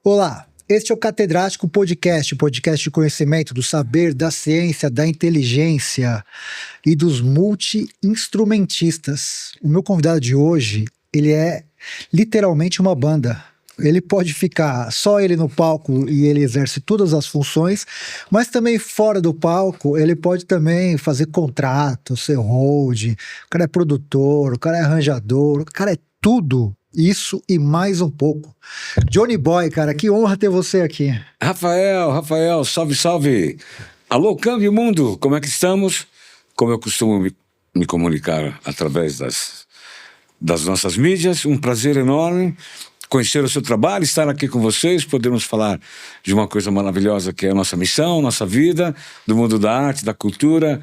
Olá, este é o Catedrático Podcast, podcast de conhecimento do saber, da ciência, da inteligência e dos multi-instrumentistas. O meu convidado de hoje, ele é literalmente uma banda. Ele pode ficar só ele no palco e ele exerce todas as funções, mas também fora do palco ele pode também fazer contrato, ser hold, o cara é produtor, o cara é arranjador, o cara é tudo isso e mais um pouco. Johnny Boy, cara, que honra ter você aqui. Rafael, salve, salve. Alô, Câmbio Mundo, como é que estamos? Como eu costumo me comunicar através das nossas mídias, um prazer enorme conhecer o seu trabalho, estar aqui com vocês, podermos falar de uma coisa maravilhosa que é a nossa missão, nossa vida, do mundo da arte, da cultura,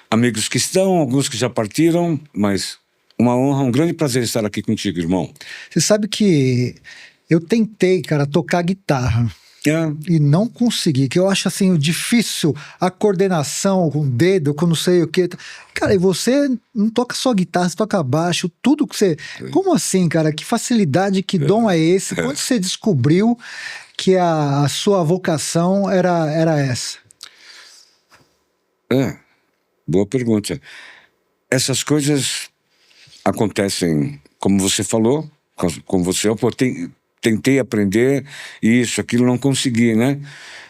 amigos que estão, alguns que já partiram, mas uma honra, um grande prazer estar aqui contigo, irmão. Você sabe que eu tentei, cara, tocar guitarra. E não consegui, que eu acho assim difícil a coordenação com o dedo, com não sei o que. Cara, e você não toca só guitarra, você toca baixo, tudo que você... Como assim, cara? Que facilidade, que dom é esse? Quando você descobriu que a sua vocação era essa? Boa pergunta. Essas coisas acontecem, como você falou, como você... Tentei aprender isso, aquilo, não consegui, né?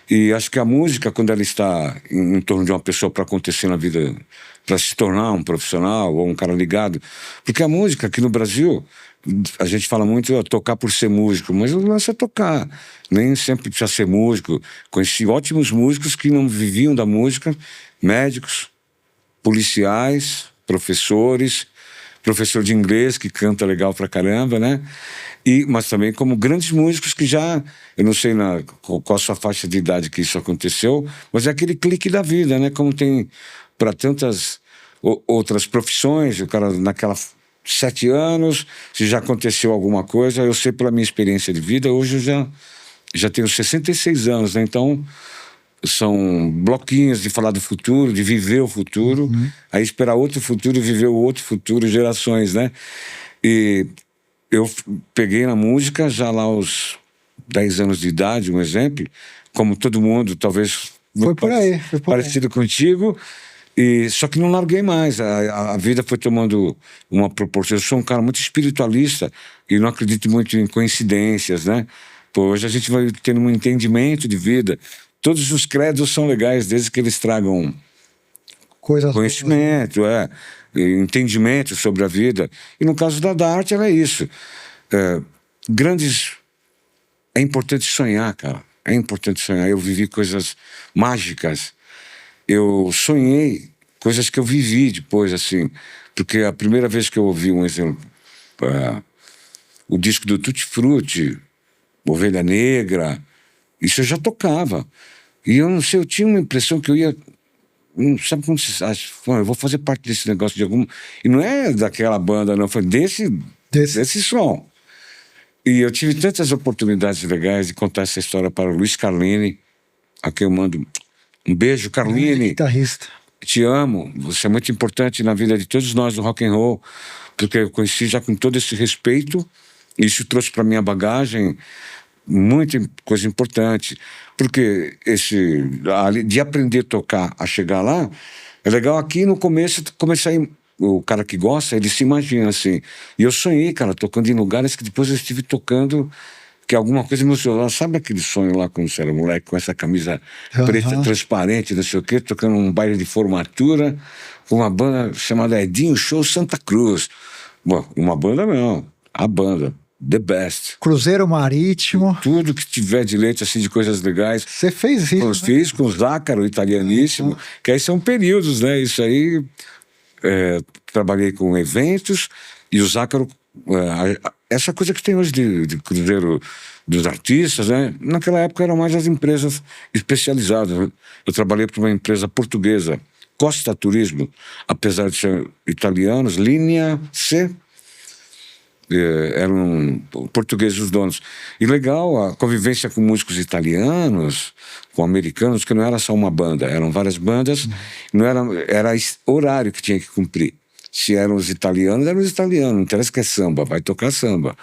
E acho que a música, quando ela está em torno de uma pessoa para acontecer na vida, para se tornar um profissional ou um cara ligado, porque a música aqui no Brasil, a gente fala muito tocar por ser músico, mas o lance é tocar, nem sempre precisa ser músico. Conheci ótimos músicos que não viviam da música, médicos, policiais, professores, professor de inglês que canta legal pra caramba, né? Mas também como grandes músicos que já, eu não sei qual a sua faixa de idade que isso aconteceu, mas é aquele clique da vida, né? Como tem para tantas outras profissões, o cara naquela 7 anos, se já aconteceu alguma coisa, eu sei pela minha experiência de vida, hoje eu já tenho 66 anos, né? Então são bloquinhos de falar do futuro, de viver o futuro, aí esperar outro futuro e viver o outro futuro, gerações, né? E eu peguei na música já lá aos 10 anos de idade, um exemplo, como todo mundo, talvez foi por aí, parecido contigo, só que não larguei mais, a vida foi tomando uma proporção. Eu sou um cara muito espiritualista e não acredito muito em coincidências, né? Pô, hoje a gente vai tendo um entendimento de vida. Todos os credos são legais, desde que eles tragam conhecimento, entendimento sobre a vida. E no caso da arte, ela é isso. É importante sonhar, cara. É importante sonhar. Eu vivi coisas mágicas. Eu sonhei coisas que eu vivi depois, assim. Porque a primeira vez que eu ouvi, um exemplo, o disco do Tutti Frutti, Ovelha Negra, isso eu já tocava. E eu não sei, eu tinha uma impressão que eu ia... Sabe como você acha? Eu vou fazer parte desse negócio de algum... E não é daquela banda, não. Foi desse som. E eu tive tantas oportunidades legais de contar essa história para o Luiz Carlini, a quem eu mando um beijo. Carlini, guitarrista. Te amo. Você é muito importante na vida de todos nós do rock and roll, porque eu conheci já com todo esse respeito. Isso trouxe para minha bagagem muita coisa importante, porque de aprender a tocar a chegar lá, é legal aqui no começo, começar o cara que gosta, ele se imagina assim, e eu sonhei, cara, tocando em lugares que depois eu estive tocando, que alguma coisa emocionou. Sabe aquele sonho lá quando você era moleque, com essa camisa preta, transparente, não sei o quê, tocando um baile de formatura, com uma banda chamada Edinho Show Santa Cruz. Bom, uma banda não, a banda The Best. Cruzeiro Marítimo. Tudo que tiver de leite, assim, de coisas legais. Você fez isso, Fiz com o Zácaro, italianíssimo, que aí são períodos, né? Isso aí, trabalhei com eventos, e o Zácaro, essa coisa que tem hoje de cruzeiro dos artistas, né? Naquela época eram mais as empresas especializadas, né? Eu trabalhei para uma empresa portuguesa, Costa Turismo, apesar de ser italianos, Linha C, eram portugueses os donos. E legal a convivência com músicos italianos, com americanos, que não era só uma banda, eram várias bandas, não era horário que tinha que cumprir. Se eram os italianos, não interessa que é samba, vai tocar samba.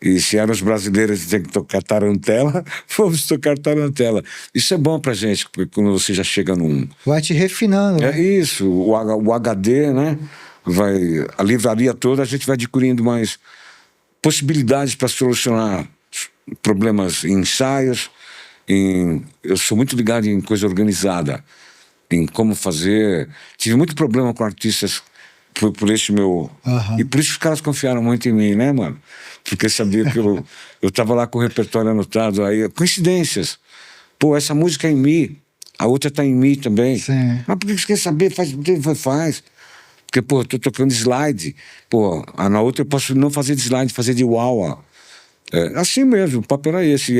E se eram os brasileiros que tem que tocar tarantela, vamos tocar tarantela. Isso é bom pra gente, porque quando você já chega num... Vai te refinando, É né? isso, o HD, né? A livraria toda, a gente vai adquirindo mais possibilidades para solucionar problemas em ensaios. Eu sou muito ligado em coisa organizada, em como fazer. Tive muito problema com artistas por esse meu... Aham. E por isso os caras confiaram muito em mim, né, mano? Porque sabia que eu tava lá com o repertório anotado, aí coincidências. Pô, essa música é em Mi, a outra tá em Mi também. Sim. Mas por que você quer saber? Faz. Porque, pô, eu tô tocando slide. Pô, na outra eu posso não fazer de slide, fazer de wah-wah. É, assim mesmo, o papo era esse.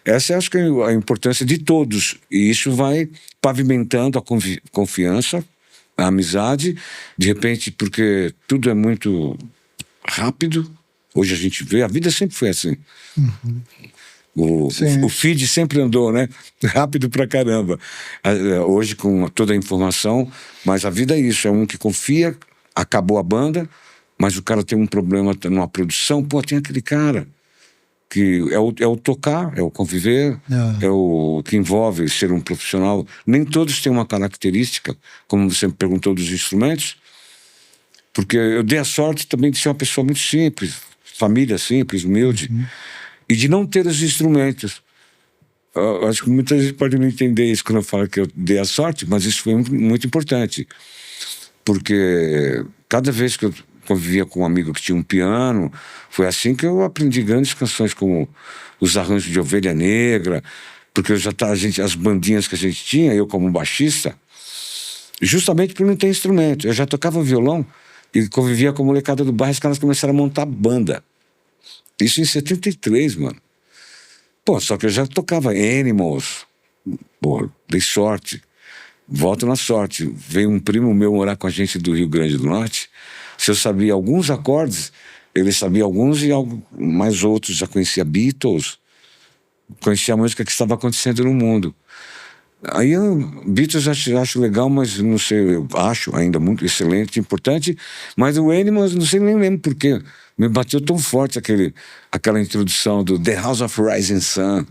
Essa acho que é a importância de todos. E isso vai pavimentando a confiança, a amizade. De repente, porque tudo é muito rápido. Hoje a gente vê, a vida sempre foi assim. Sim. O feed sempre andou, né? Rápido pra caramba. Hoje, com toda a informação, mas a vida é isso: é um que confia, acabou a banda, mas o cara tem um problema numa produção. Pô, tem aquele cara que é o tocar, é o conviver, é o que envolve ser um profissional. Nem todos têm uma característica, como você me perguntou dos instrumentos, porque eu dei a sorte também de ser uma pessoa muito simples, família simples, humilde, e de não ter os instrumentos. Eu acho que muita gente pode não entender isso quando eu falo que eu dei a sorte, mas isso foi muito importante, porque cada vez que eu convivia com um amigo que tinha um piano, foi assim que eu aprendi grandes canções como os arranjos de Ovelha Negra, porque as bandinhas que a gente tinha, eu como baixista, justamente por não ter instrumento. Eu já tocava violão e convivia com a molecada do bairro, os caras começaram a montar banda. Isso em 73, mano. Pô, só que eu já tocava Animals. Pô, dei sorte. Volto na sorte. Veio um primo meu morar com a gente do Rio Grande do Norte. Se eu sabia alguns acordes, ele sabia alguns e mais outros. Já conhecia Beatles, conhecia a música que estava acontecendo no mundo. Aí Beatles acho legal, mas não sei, eu acho ainda muito excelente, importante, mas o Animals, não sei, nem lembro porquê. Me bateu tão forte aquela introdução do The House of Rising Sun.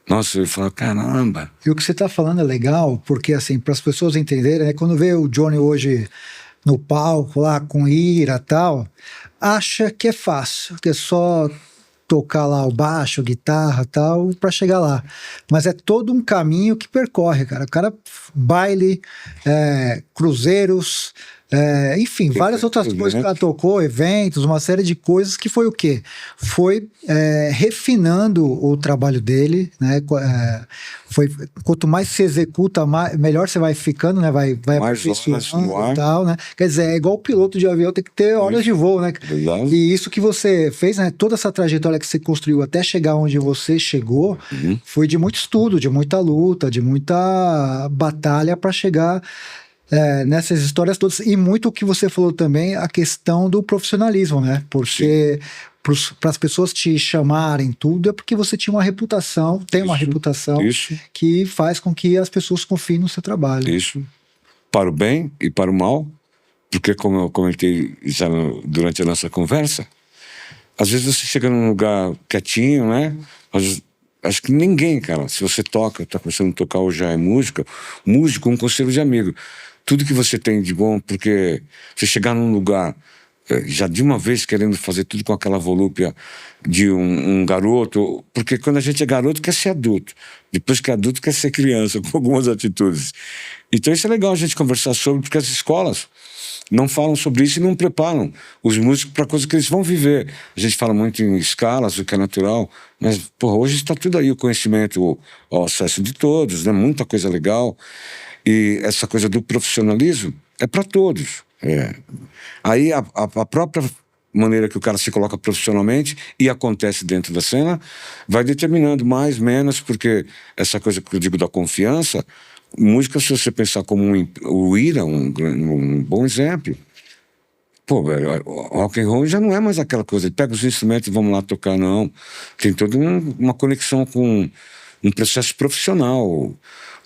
Nossa, eu falo, caramba. E o que você está falando é legal, porque assim, para as pessoas entenderem, né, quando vê o Johnny hoje no palco lá com ira e tal, acha que é fácil, que é só tocar lá o baixo, guitarra e tal, para chegar lá. Mas é todo um caminho que percorre, cara. O cara, baile, cruzeiros, enfim, várias outras coisas que o cara tocou, eventos, uma série de coisas que foi o quê? Foi refinando o trabalho dele, né? Quanto mais se executa, melhor você vai ficando, né? Vai mais horas no ar. E tal, né? Quer dizer, é igual o piloto de avião, tem que ter horas de voo, né? Verdade. E isso que você fez, né? Toda essa trajetória que você construiu até chegar onde você chegou, foi de muito estudo, de muita luta, de muita batalha para chegar nessas histórias todas. E muito o que você falou também, a questão do profissionalismo, né? Porque para as pessoas te chamarem tudo é porque você tinha uma reputação, tem uma reputação que faz com que as pessoas confiem no seu trabalho. Isso. Para o bem e para o mal, porque como eu comentei já durante a nossa conversa, às vezes você chega num lugar quietinho, né? Acho que ninguém, cara, se você tá começando a tocar ou já é músico, um conselho de amigo. Tudo que você tem de bom, porque você chegar num lugar já de uma vez querendo fazer tudo com aquela volúpia de um garoto, porque quando a gente é garoto quer ser adulto, depois que é adulto quer ser criança, com algumas atitudes. Então isso é legal a gente conversar sobre, porque as escolas não falam sobre isso e não preparam os músicos para coisas que eles vão viver. A gente fala muito em escalas, o que é natural, mas porra, hoje está tudo aí, o conhecimento ao acesso de todos, né? Muita coisa legal. E essa coisa do profissionalismo é para todos. Aí a própria maneira que o cara se coloca profissionalmente e acontece dentro da cena vai determinando mais, menos, porque essa coisa que eu digo da confiança, música, se você pensar como o Ira, um bom exemplo. Pô, velho, o rock and roll já não é mais aquela coisa, ele pega os instrumentos e vamos lá tocar, não. Tem toda uma conexão com um processo profissional.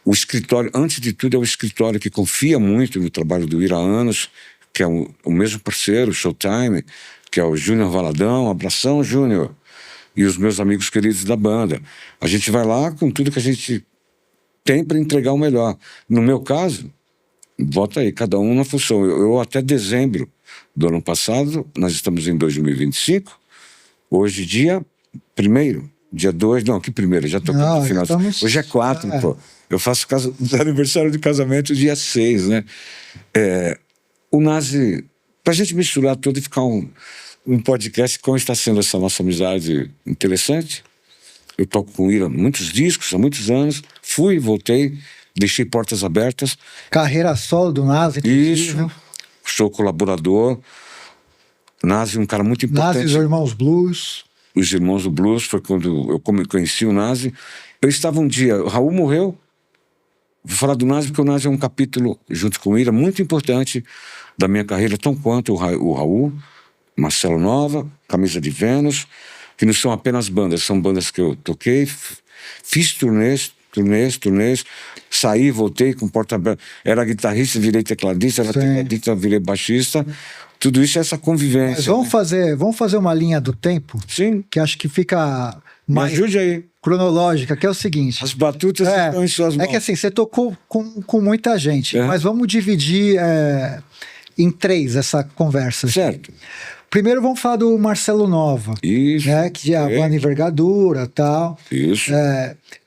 O escritório, antes de tudo, é o escritório que confia muito no trabalho do Ira há anos, que é o mesmo parceiro, Showtime, que é o Júnior Valadão. Abração, Júnior. E os meus amigos queridos da banda. A gente vai lá com tudo que a gente tem para entregar o melhor. No meu caso, volta aí, cada um na função. Eu até dezembro do ano passado, nós estamos em 2025, hoje dia 1º, dia 2, não, que primeiro, já estou no final. Hoje é 4, pô. Eu faço aniversário de casamento dia 6, né? O Nazi, pra gente misturar tudo e ficar um podcast, como está sendo essa nossa amizade interessante. Eu toco com o Ira muitos discos, há muitos anos, fui, voltei, deixei portas abertas. Carreira solo do Nazi. Isso, sou colaborador. Nazi, um cara muito importante. Nazi e os Irmãos Blues. Os Irmãos do Blues, foi quando eu conheci o Nazi. Eu estava um dia, o Raul morreu. Vou falar do Nazi porque o Nazi é um capítulo, junto com o Ira, muito importante da minha carreira, tão quanto o Raul, Marcelo Nova, Camisa de Vênus, que não são apenas bandas, são bandas que eu toquei, fiz turnês, saí, voltei com porta aberta, era guitarrista, virei tecladista, era tecladista, virei baixista, tudo isso é essa convivência. Mas vamos fazer uma linha do tempo? Sim. Que acho que fica mais Me ajude aí. Cronológica, que é o seguinte. As batutas estão em suas mãos. É que assim, você tocou com muita gente, mas vamos dividir em 3 essa conversa. Certo. Primeiro vamos falar do Marcelo Nova. Isso. Né, que é a banda Envergadura e tal. Isso.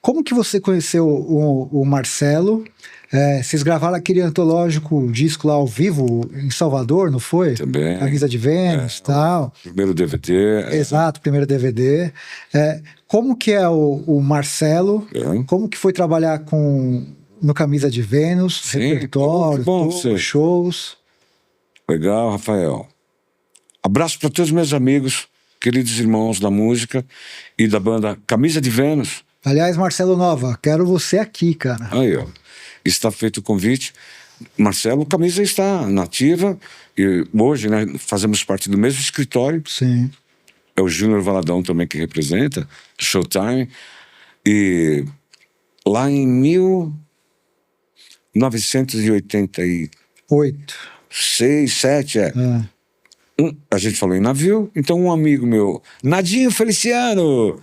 Como que você conheceu o Marcelo? Vocês gravaram aquele antológico disco lá ao vivo em Salvador, não foi? Também. Camisa de Vênus e tal. Primeiro DVD. Exato, primeiro DVD. Como que é o Marcelo? Como que foi trabalhar no Camisa de Vênus? Sim, repertório, shows? Legal, Rafael. Abraço para todos os meus amigos, queridos irmãos da música e da banda Camisa de Vênus. Aliás, Marcelo Nova, quero você aqui, cara. Aí, ó. Está feito o convite. Marcelo, Camisa está nativa e hoje, né, fazemos parte do mesmo escritório. Sim. É o Júnior Valadão também que representa, Showtime. E lá em 1988, 6, 7, a gente falou em navio, então um amigo meu, Nadinho Feliciano,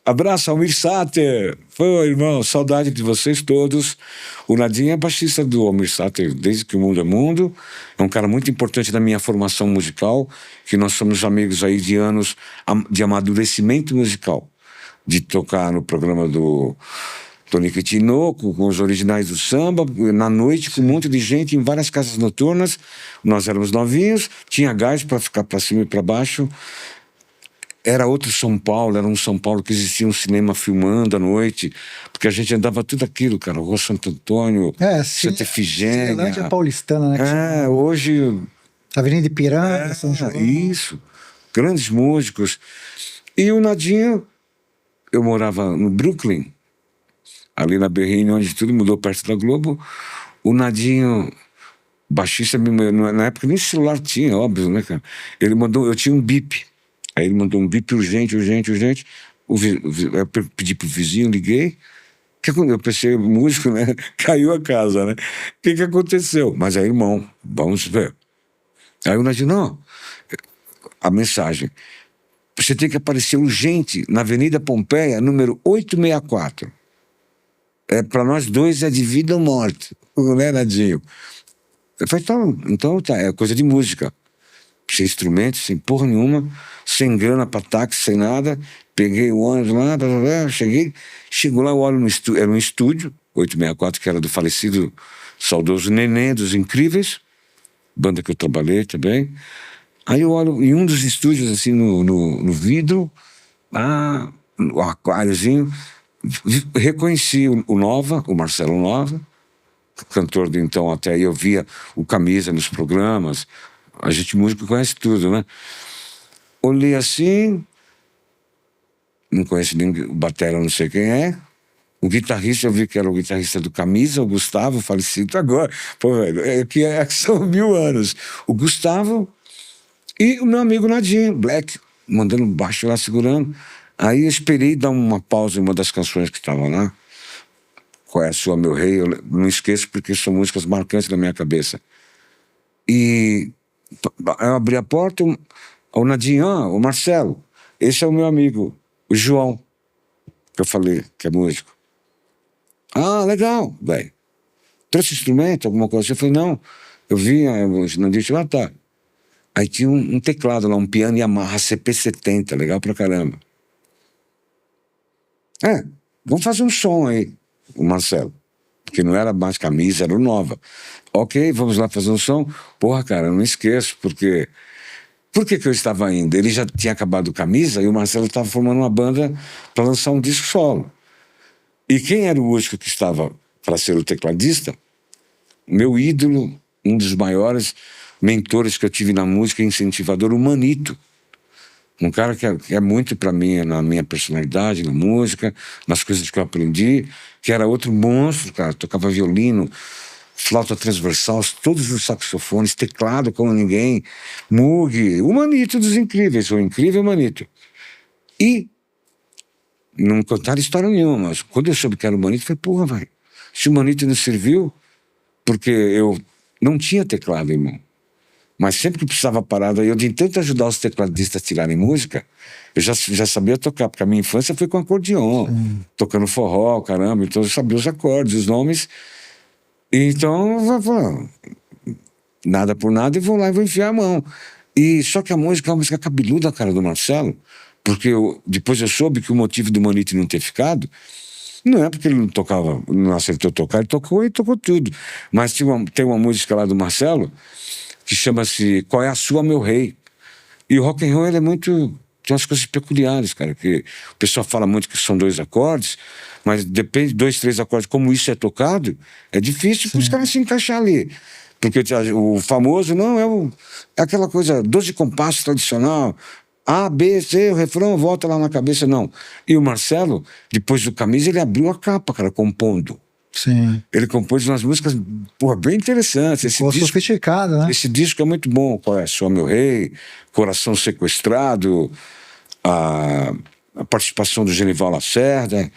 abraço, Almir Sater. Foi, irmão, saudade de vocês todos. O Nadinho é baixista do Almir Sater desde que o mundo é mundo. É um cara muito importante na minha formação musical, que nós somos amigos aí de anos de amadurecimento musical. De tocar no programa do Tonico Tinoco, com os originais do samba, na noite, com um monte de gente, em várias casas noturnas. Nós éramos novinhos, tinha gás para ficar para cima e para baixo. Era outro São Paulo, era um São Paulo que existia um cinema filmando à noite, porque a gente andava tudo aquilo, cara, Rua Santo Antônio, Santa Efigênia. Cinelândia paulistana, né? Hoje... Avenida Ipiranga, São João. Isso, grandes músicos. E o Nadinho, eu morava no Brooklyn, ali na Berrini, onde tudo mudou perto da Globo. O Nadinho, baixista, na época nem celular tinha, óbvio, né, cara? Ele mandou, eu tinha um bip. Aí ele mandou um bip urgente. Eu pedi pro vizinho, liguei. Eu pensei, músico, né? Caiu a casa, né? O que aconteceu? Mas aí, irmão, vamos ver. Aí o Nadinho, não. A mensagem. Você tem que aparecer urgente na Avenida Pompeia, número 864. Para nós dois é de vida ou morte, né, Nadinho? Eu falei, então tá, é coisa de música. Sem instrumento, sem porra nenhuma, sem grana para táxi, sem nada. Peguei o ônibus lá, chegou lá, eu olho no estúdio, era um estúdio, 864, que era do falecido, saudoso Neném, dos Incríveis, banda que eu trabalhei também. Aí eu olho em um dos estúdios, assim, no vidro, no aquáriozinho, reconheci o Nova, o Marcelo Nova, cantor de então até aí, eu via o Camisa nos programas, a gente músico conhece tudo, né? Olhei assim, não conheço ninguém, o batera não sei quem é, o guitarrista eu vi que era o guitarrista do Camisa, o Gustavo, falecido agora, pô, velho, que são 1000 anos, o Gustavo e o meu amigo Nadinho, Black, mandando baixo lá, segurando. Aí eu esperei dar uma pausa em uma das canções que estavam lá. Qual é a sua, meu rei? Eu não esqueço porque são músicas marcantes na minha cabeça. E eu abri a porta, o Nadinho, o Marcelo, esse é o meu amigo, o João, que eu falei, que é músico. Ah, legal, velho. Trouxe instrumento, alguma coisa assim? Eu falei, não, eu vi, o Nadinho disse, tá. Aí tinha um teclado lá, um piano Yamaha CP70, legal pra caramba. Vamos fazer um som aí, o Marcelo. Porque não era mais camisa, era o Nova. Ok, vamos lá fazer um som. Porra, cara, eu não esqueço, porque... Por que eu estava indo? Ele já tinha acabado camisa e o Marcelo estava formando uma banda para lançar um disco solo. E quem era o músico que estava para ser o tecladista? Meu ídolo, um dos maiores mentores que eu tive na música, incentivador, o Manito. Um cara que é muito para mim, na minha personalidade, na música, nas coisas que eu aprendi, que era outro monstro, cara. Tocava violino, flauta transversal, todos os saxofones, teclado como ninguém, Moog, o Manito dos Incríveis, o incrível Manito. E não contaram história nenhuma, mas quando eu soube que era o Manito, eu falei, porra, vai, se o Manito não serviu, porque eu não tinha teclado, irmão. Mas sempre que precisava parada, eu de tanto ajudar os tecladistas a tirarem música, eu já sabia tocar, porque a minha infância foi com acordeon, tocando forró, caramba, então eu sabia os acordes, os nomes. Então, nada por nada, e vou lá e vou enfiar a mão. E só que a música é uma música cabeluda, cara, do Marcelo, porque depois eu soube que o motivo do Manito não ter ficado não é porque ele não tocava, não acertou tocar, ele tocou e tocou tudo. Mas tem uma música lá do Marcelo que chama-se Qual é a Sua, Meu Rei? E o rock and roll, ele é muito... Tem umas coisas peculiares, cara, que o pessoal fala muito que são 2 acordes, mas depende, 2, 3 acordes, como isso é tocado, é difícil para os caras se encaixar ali. Porque o famoso, não, é aquela coisa, 12 compassos tradicional, A, B, C, o refrão, volta lá na cabeça, não. E o Marcelo, depois do Camisa, ele abriu a capa, cara, compondo. Sim. Ele compôs umas músicas, porra, bem interessantes. Sofisticado, né? Esse disco é muito bom. Qual é? Sou Meu Rei, Coração Sequestrado, a participação do Genival Lacerda.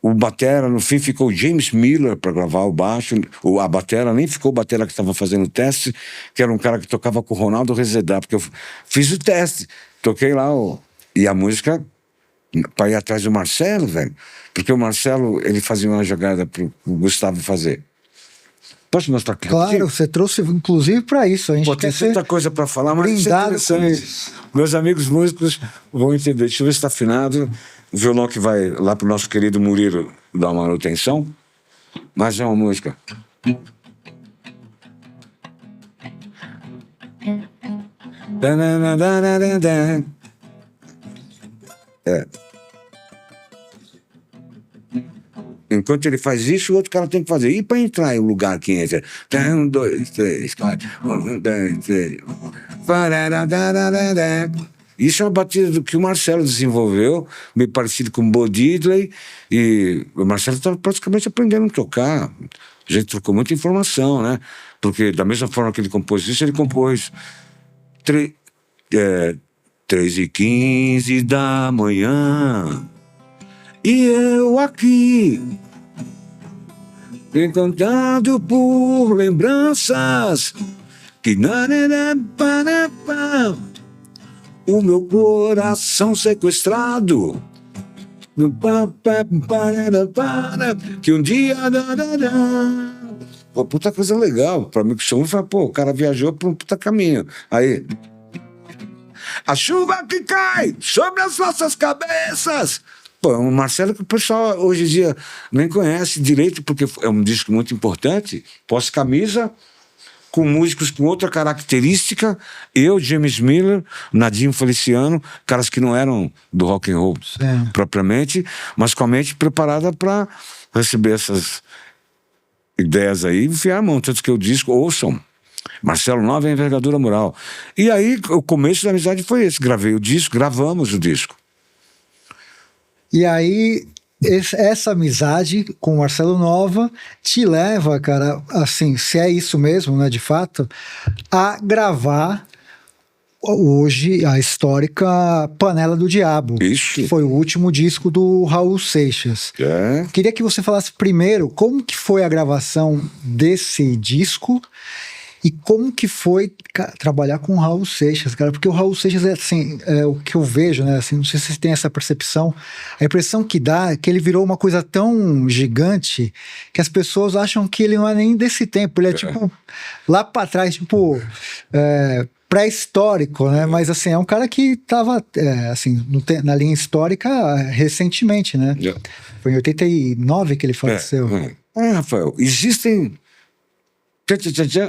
O batera, no fim, ficou o James Miller para gravar o baixo. A batera nem ficou o batera que estava fazendo o teste, que era um cara que tocava com o Ronaldo Rezedá, porque eu fiz o teste, toquei lá, e a música para ir atrás do Marcelo, velho, porque o Marcelo, ele fazia uma jogada pro Gustavo fazer. Posso mostrar aqui? Claro, você trouxe inclusive para isso. A gente Pô, tem tanta coisa para falar, mas isso é interessante. Meus amigos músicos vão entender. Deixa eu ver se está afinado. O violão que vai lá pro nosso querido Murilo dar uma manutenção. Mas é uma música. Enquanto ele faz isso, o outro cara tem que fazer. E para entrar em um lugar que entra? 1, 2, 3, 4. 1, 2, 3. Isso é uma batida que o Marcelo desenvolveu, meio parecido com o Bo Diddley. E o Marcelo estava praticamente aprendendo a tocar. A gente trocou muita informação, né? Porque da mesma forma que ele compôs isso, ele compôs 3h15 da manhã. E eu aqui, encantado por lembranças, que o meu coração sequestrado, que um dia... Pô, puta coisa legal. Pra mim que sou fala, pô, o cara viajou por um puta caminho. Aí... A chuva que cai sobre as nossas cabeças. Pô, o Marcelo que o pessoal hoje em dia nem conhece direito, porque é um disco muito importante, pós-camisa, com músicos com outra característica, eu, James Miller, Nadinho Feliciano, caras que não eram do rock and roll propriamente, mas com a mente preparada para receber essas ideias aí e enfiar a mão, tanto que o disco, ouçam, Marcelo Nova é Envergadura Moral. E aí o começo da amizade foi esse, gravei o disco, gravamos o disco. E aí, essa amizade com o Marcelo Nova te leva, cara, assim, se é isso mesmo, né, de fato, a gravar hoje a histórica Panela do Diabo. Isso. Que foi o último disco do Raul Seixas. Queria que você falasse primeiro como que foi a gravação desse disco E como que foi trabalhar com o Raul Seixas, cara? Porque o Raul Seixas assim, o que eu vejo, né? Assim, não sei se vocês têm essa percepção. A impressão que dá é que ele virou uma coisa tão gigante que as pessoas acham que ele não é nem desse tempo. Ele é tipo lá para trás, tipo pré-histórico, né? Mas assim, é um cara que estava assim, na linha histórica recentemente, né? Foi em 89 que ele faleceu. Rafael, existem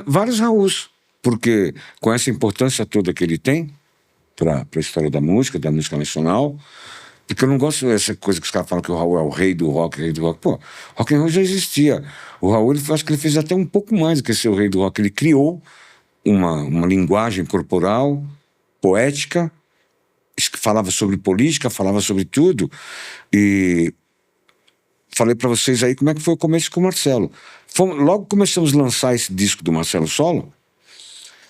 vários Raús, porque com essa importância toda que ele tem para a história da música nacional, porque eu não gosto dessa coisa que os caras falam que o Raul é o rei do rock. Pô, rock and roll já existia. O Raul, acho que ele fez até um pouco mais do que ser o rei do rock. Ele criou uma linguagem corporal, poética, que falava sobre política, falava sobre tudo, e falei para vocês aí como é que foi o começo com o Marcelo. Logo começamos a lançar esse disco do Marcelo Solo.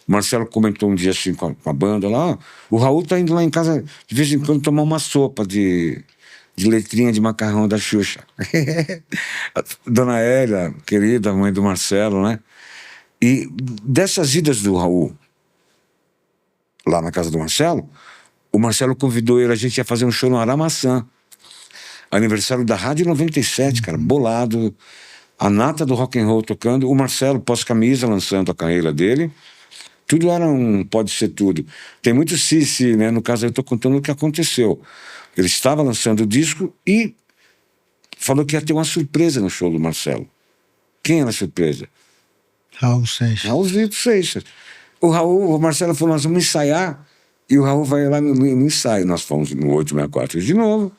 O Marcelo comentou um dia assim com a banda lá: o Raul tá indo lá em casa de vez em quando tomar uma sopa de letrinha de macarrão da Xuxa. Dona Hélia, querida mãe do Marcelo, né? E dessas idas do Raul lá na casa do Marcelo, o Marcelo convidou ele, a gente ia fazer um show no Aramaçã, aniversário da Rádio 97, cara, bolado, a nata do rock and roll tocando, o Marcelo pós-camisa lançando a carreira dele. Tudo era pode ser tudo. Tem muito se, né? No caso eu estou contando o que aconteceu. Ele estava lançando o disco e falou que ia ter uma surpresa no show do Marcelo. Quem era a surpresa? Raul Seixas. Raulzito Seixas. O Marcelo falou: nós vamos ensaiar, e o Raul vai lá no ensaio. Nós fomos no 864 de novo.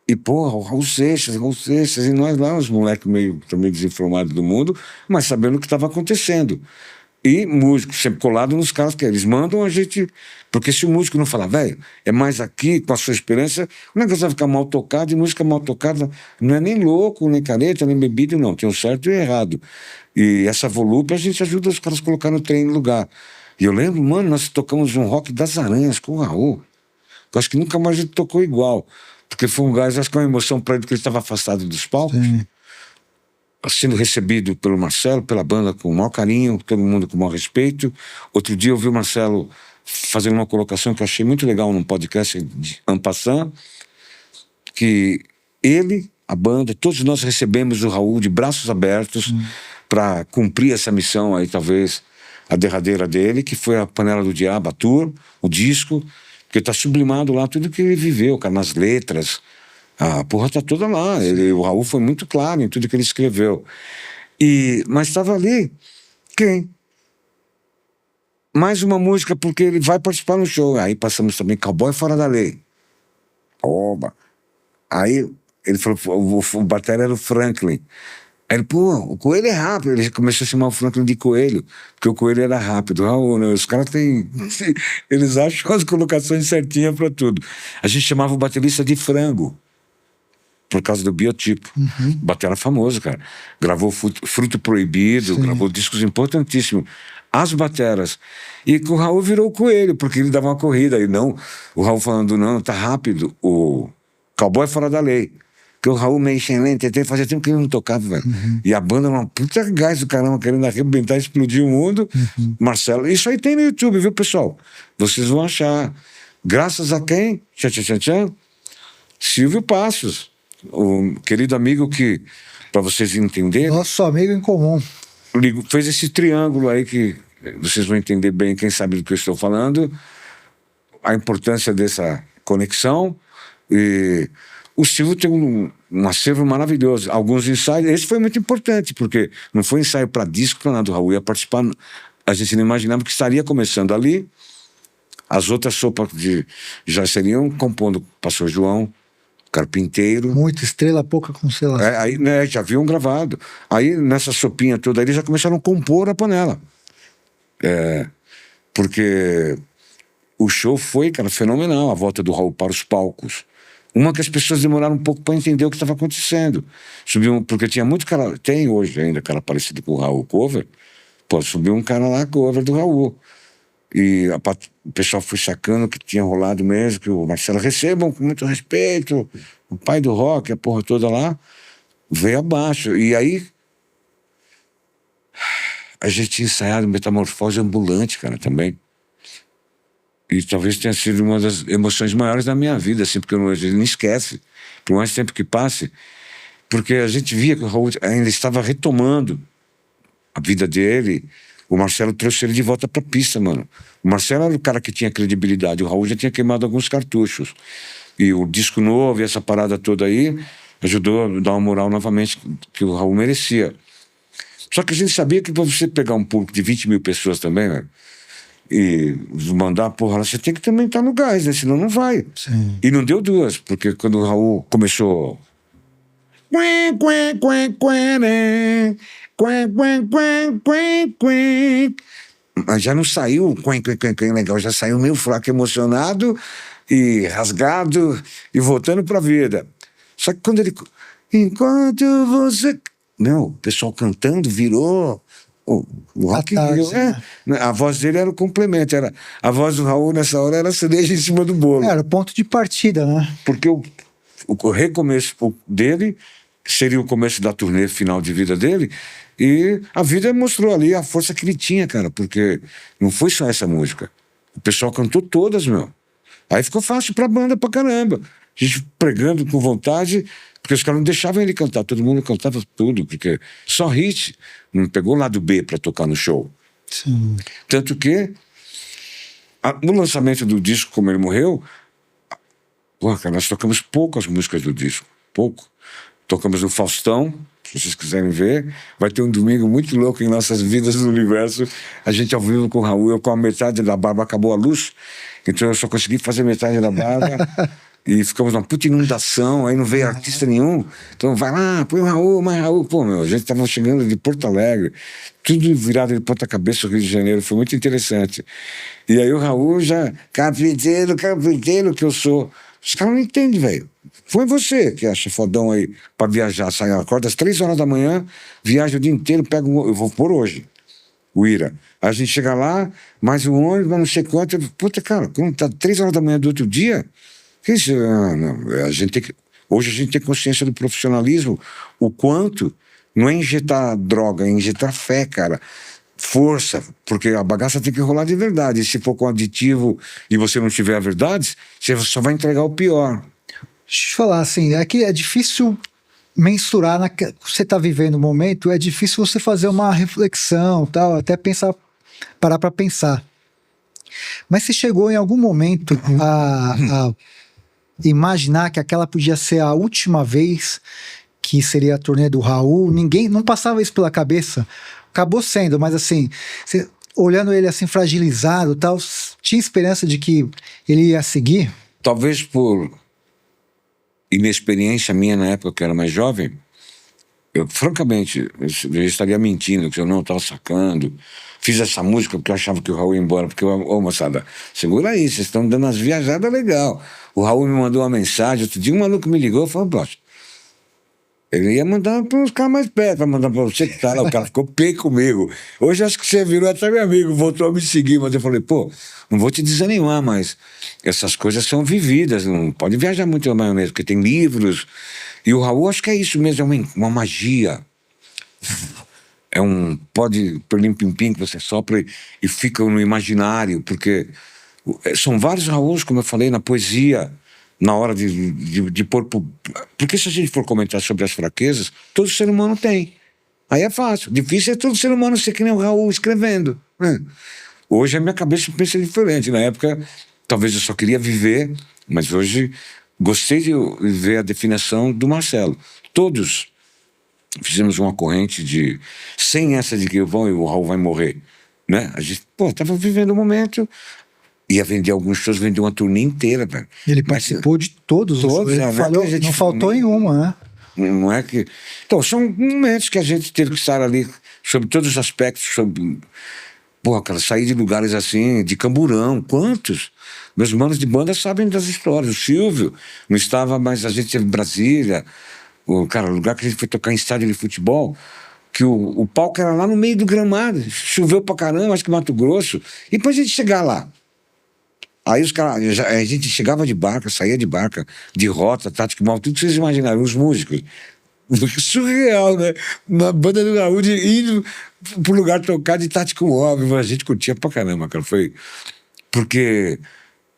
E, porra, o Raul Seixas, e nós lá, os moleques meio desinformados do mundo, mas sabendo o que estava acontecendo. E músico sempre colado nos caras que eles mandam a gente. Porque se o músico não falar, velho, é mais aqui, com a sua experiência, o negócio vai ficar mal tocado, e música mal tocada não é nem louco, nem careta, nem bebido, não. Tem o certo e o errado. E essa volúpia a gente ajuda os caras a colocar no trem no lugar. E eu lembro, mano, nós tocamos um Rock das Aranhas com o Raul. Eu acho que nunca mais a gente tocou igual. Porque foi um gás, acho que uma emoção para ele, porque ele estava afastado dos palcos. Sim. Sendo recebido pelo Marcelo, pela banda, com o maior carinho, todo mundo com o maior respeito. Outro dia eu vi o Marcelo fazendo uma colocação que eu achei muito legal num podcast de En Passant, que ele, a banda, todos nós recebemos o Raul de braços abertos para cumprir essa missão aí, talvez a derradeira dele, que foi a Panela do Diabo, a tour, o disco, que está sublimado lá tudo que ele viveu, cara, nas letras. A porra tá toda lá. O Raul foi muito claro em tudo que ele escreveu. Mas estava ali quem? Mais uma música, porque ele vai participar no show. Aí passamos também Cowboy Fora da Lei. Oba! Aí ele falou, o batera era o Franklin. Aí ele, pô, o Coelho é rápido. Ele começou a chamar o Franklin de Coelho, porque o Coelho era rápido. Raul, né? Os caras têm... Eles acham as colocações certinhas para tudo. A gente chamava o baterista de Frango, por causa do biotipo. Batera famoso, cara. Gravou Fruto Proibido, gravou discos importantíssimos. As bateras. E com o Raul virou o Coelho, porque ele dava uma corrida. E não, o Raul falando, não, tá rápido. O Cowboy Fora da Lei. Que o Raul meio excelente, até fazia tempo que ele não tocava, velho. E a banda era uma puta gás do caramba, querendo arrebentar, explodir o mundo. Marcelo, isso aí tem no YouTube, viu, pessoal? Vocês vão achar. Graças a quem? Silvio Passos. O querido amigo que, para vocês entenderem... Nosso amigo em comum. Fez esse triângulo aí que vocês vão entender bem, quem sabe do que eu estou falando, a importância dessa conexão. E o Silvio tem um acervo maravilhoso. Alguns ensaios... Esse foi muito importante, porque não foi ensaio para disco, para nada. O Raul ia participar... A gente não imaginava que estaria começando ali. As outras sopas já seriam compondo Pastor João, Carpinteiro. Muita estrela, pouca constelação. Aí, né, já haviam gravado. Aí, nessa sopinha toda, eles já começaram a compor a panela. Porque o show foi, cara, fenomenal, a volta do Raul para os palcos. Uma que as pessoas demoraram um pouco para entender o que estava acontecendo. Porque tinha muito cara, tem hoje ainda cara parecido com o Raul cover. Pô, subiu um cara lá cover do Raul. E o pessoal foi sacando que tinha rolado mesmo, que o Marcelo recebam com muito respeito, o pai do rock, a porra toda lá, veio abaixo. E aí a gente tinha ensaiado Metamorfose Ambulante, cara, também. E talvez tenha sido uma das emoções maiores da minha vida, assim, porque a gente não esquece, por mais tempo que passe, porque a gente via que o Raul ainda estava retomando a vida dele. O Marcelo trouxe ele de volta pra pista, mano. O Marcelo era o cara que tinha credibilidade, o Raul já tinha queimado alguns cartuchos. E o disco novo e essa parada toda aí ajudou a dar uma moral novamente que o Raul merecia. Só que a gente sabia que pra você pegar um público de 20 mil pessoas também, né, e mandar, porra, você tem que também estar no gás, né? Senão não vai. Sim. E não deu duas, porque quando o Raul começou... Mas já não saiu legal, já saiu meio fraco, emocionado e rasgado e voltando pra vida. Só que quando ele... Enquanto você... Não, o pessoal cantando virou... O rock virou, a voz dele era o complemento, era, a voz do Raul nessa hora era a cereja em cima do bolo. Era o ponto de partida, né? Porque o recomeço dele seria o começo da turnê final de vida dele, e a vida mostrou ali a força que ele tinha, cara, porque não foi só essa música. O pessoal cantou todas, meu. Aí ficou fácil pra banda pra caramba. A gente pregando com vontade, porque os caras não deixavam ele cantar, todo mundo cantava tudo, porque só hit, não pegou lado B pra tocar no show. Sim. Tanto que no lançamento do disco, como ele morreu, pô, cara, nós tocamos poucas músicas do disco, pouco. Tocamos no Faustão, se vocês quiserem ver. Vai ter um domingo muito louco em nossas vidas no universo. A gente ao vivo com o Raul, eu com a metade da barba, acabou a luz, então eu só consegui fazer metade da barba. E ficamos numa puta inundação, aí não veio artista nenhum. Então vai lá, põe o Raul, mais Raul. Pô, meu, a gente tava chegando de Porto Alegre, tudo virado de ponta cabeça, Rio de Janeiro, foi muito interessante. E aí o Raul já, carpinteiro que eu sou. Os caras não entendem, velho. Foi você que acha fodão aí pra viajar, sai, acorda às 3 horas da manhã, viaja o dia inteiro, pega eu vou por hoje, o Ira. Aí a gente chega lá, mais um ônibus, não sei quanto. Puta, cara, quando tá 3 horas da manhã do outro dia, que isso? Não, a gente tem que, hoje a gente tem consciência do profissionalismo, o quanto não é injetar droga, é injetar fé, cara. Força, porque a bagaça tem que rolar de verdade. E se for com aditivo e você não tiver a verdade, você só vai entregar o pior. Deixa eu te falar, assim, é que é difícil mensurar, você está vivendo o momento, é difícil você fazer uma reflexão, tal, até parar para pensar. Mas você chegou em algum momento a imaginar que aquela podia ser a última vez que seria a turnê do Raul? Ninguém, não passava isso pela cabeça. Acabou sendo, mas assim, você, olhando ele assim fragilizado, tal, tinha esperança de que ele ia seguir? Talvez por inexperiência minha na época que eu era mais jovem, eu francamente eu estaria mentindo, que eu não estava sacando. Fiz essa música porque eu achava que o Raul ia embora, porque ô moçada, segura aí, vocês estão dando umas viajadas legal. O Raul me mandou uma mensagem, outro dia um maluco me ligou e falou, poxa, ele ia mandar para os caras mais perto, vai mandar para você que tá lá. O cara ficou pé comigo. Hoje acho que você virou até meu amigo, voltou a me seguir, mas eu falei, pô, não vou te desanimar, mas essas coisas são vividas, não pode viajar muito na maionese, porque tem livros. E o Raul, acho que é isso mesmo, é uma magia. É um pó de perlim-pim-pim que você sopra e fica no imaginário, porque são vários Rauls, como eu falei, na poesia, na hora de pôr... Porque se a gente for comentar sobre as fraquezas, todo ser humano tem. Aí é fácil. Difícil é todo ser humano ser que nem o Raul escrevendo. Hoje a minha cabeça pensa diferente. Na época, talvez eu só queria viver, mas hoje gostei de ver a definição do Marcelo. Todos fizemos uma corrente de... Sem essa de que o Raul vai morrer. Né? A gente, pô, tava vivendo o momento... Ia vender alguns shows, vendeu uma turnê inteira, velho. Ele participou de todos ele não faltou em uma, né? Não é que... Então, são momentos que a gente teve que estar ali sobre todos os aspectos, sobre... Porra, cara, sair de lugares assim, de Camburão, quantos? Meus manos de banda sabem das histórias. O Silvio não estava, mas a gente teve Brasília, o lugar que a gente foi tocar em estádio de futebol, que o palco era lá no meio do gramado, choveu pra caramba, acho que Mato Grosso, e depois a gente chegar lá. Aí os caras, a gente chegava de barca, saía de barca, de rota, tática mal, tudo que vocês imaginaram, os músicos. Surreal, né? Uma banda do Raul indo pro lugar tocar de Tático Móvel. A gente curtia pra caramba, cara. Foi. Porque,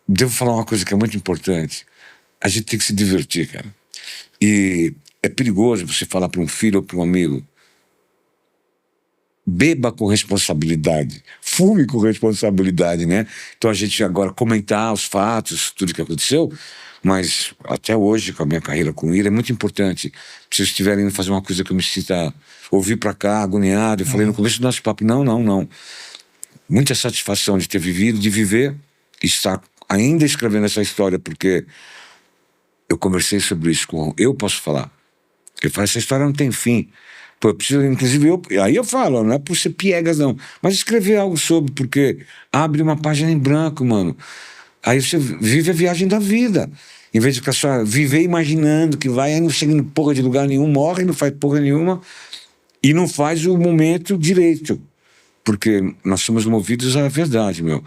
devo falar uma coisa que é muito importante. A gente tem que se divertir, cara. E é perigoso você falar para um filho ou para um amigo: beba com responsabilidade, fume com responsabilidade, né? Então a gente agora comentar os fatos, tudo que aconteceu, mas até hoje, com a minha carreira com o Ira, é muito importante. Se vocês estiverem indo fazer uma coisa que eu me sinta ouvir para cá, agoniado, eu falei no começo do nosso papo, não. Muita satisfação de ter vivido, de viver, e estar ainda escrevendo essa história, porque eu conversei sobre isso com... Eu posso falar. Eu falo, essa história não tem fim. Pô, eu preciso, inclusive, aí eu falo, não é por ser piegas, não, mas escrever algo sobre, porque abre uma página em branco, mano. Aí você vive a viagem da vida. Em vez de ficar só viver imaginando que vai, aí não chega em porra de lugar nenhum, morre, não faz porra nenhuma, e não faz o momento direito. Porque nós somos movidos à verdade, meu.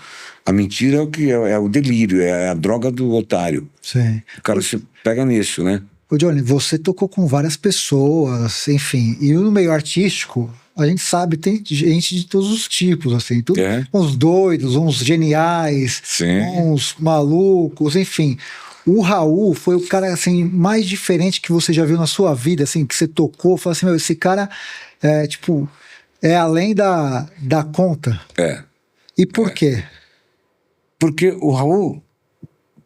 A mentira é o que é o delírio, é a droga do otário. Sim. O cara se pega nisso, né? Ô, Johnny, você tocou com várias pessoas, enfim, e no meio artístico, a gente sabe, tem gente de todos os tipos, assim, tudo, uns doidos, uns geniais, Sim. uns malucos, enfim. O Raul foi o cara, assim, mais diferente que você já viu na sua vida, assim, que você tocou, falou assim, meu, esse cara, tipo, é além da conta. É. E por quê? Porque o Raul,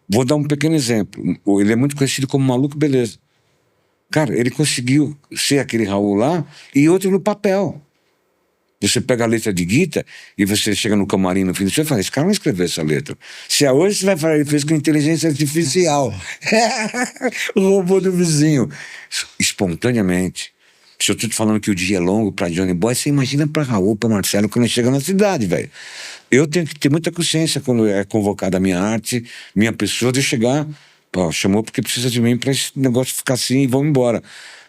vou dar um pequeno exemplo, ele é muito conhecido como Maluco Beleza. Cara, ele conseguiu ser aquele Raul lá e outro no papel. Você pega a letra de Guita e você chega no camarim no fim do show e fala, esse cara não escreveu essa letra. Se é hoje, você vai falar, ele fez com inteligência artificial. O robô do vizinho. Espontaneamente. Se eu tô te falando que o dia é longo pra Johnny Boy, você imagina pra Raul, pra Marcelo, quando chega na cidade, velho. Eu tenho que ter muita consciência quando é convocada a minha arte, minha pessoa, de chegar, pô, chamou porque precisa de mim pra esse negócio ficar assim e vamos embora.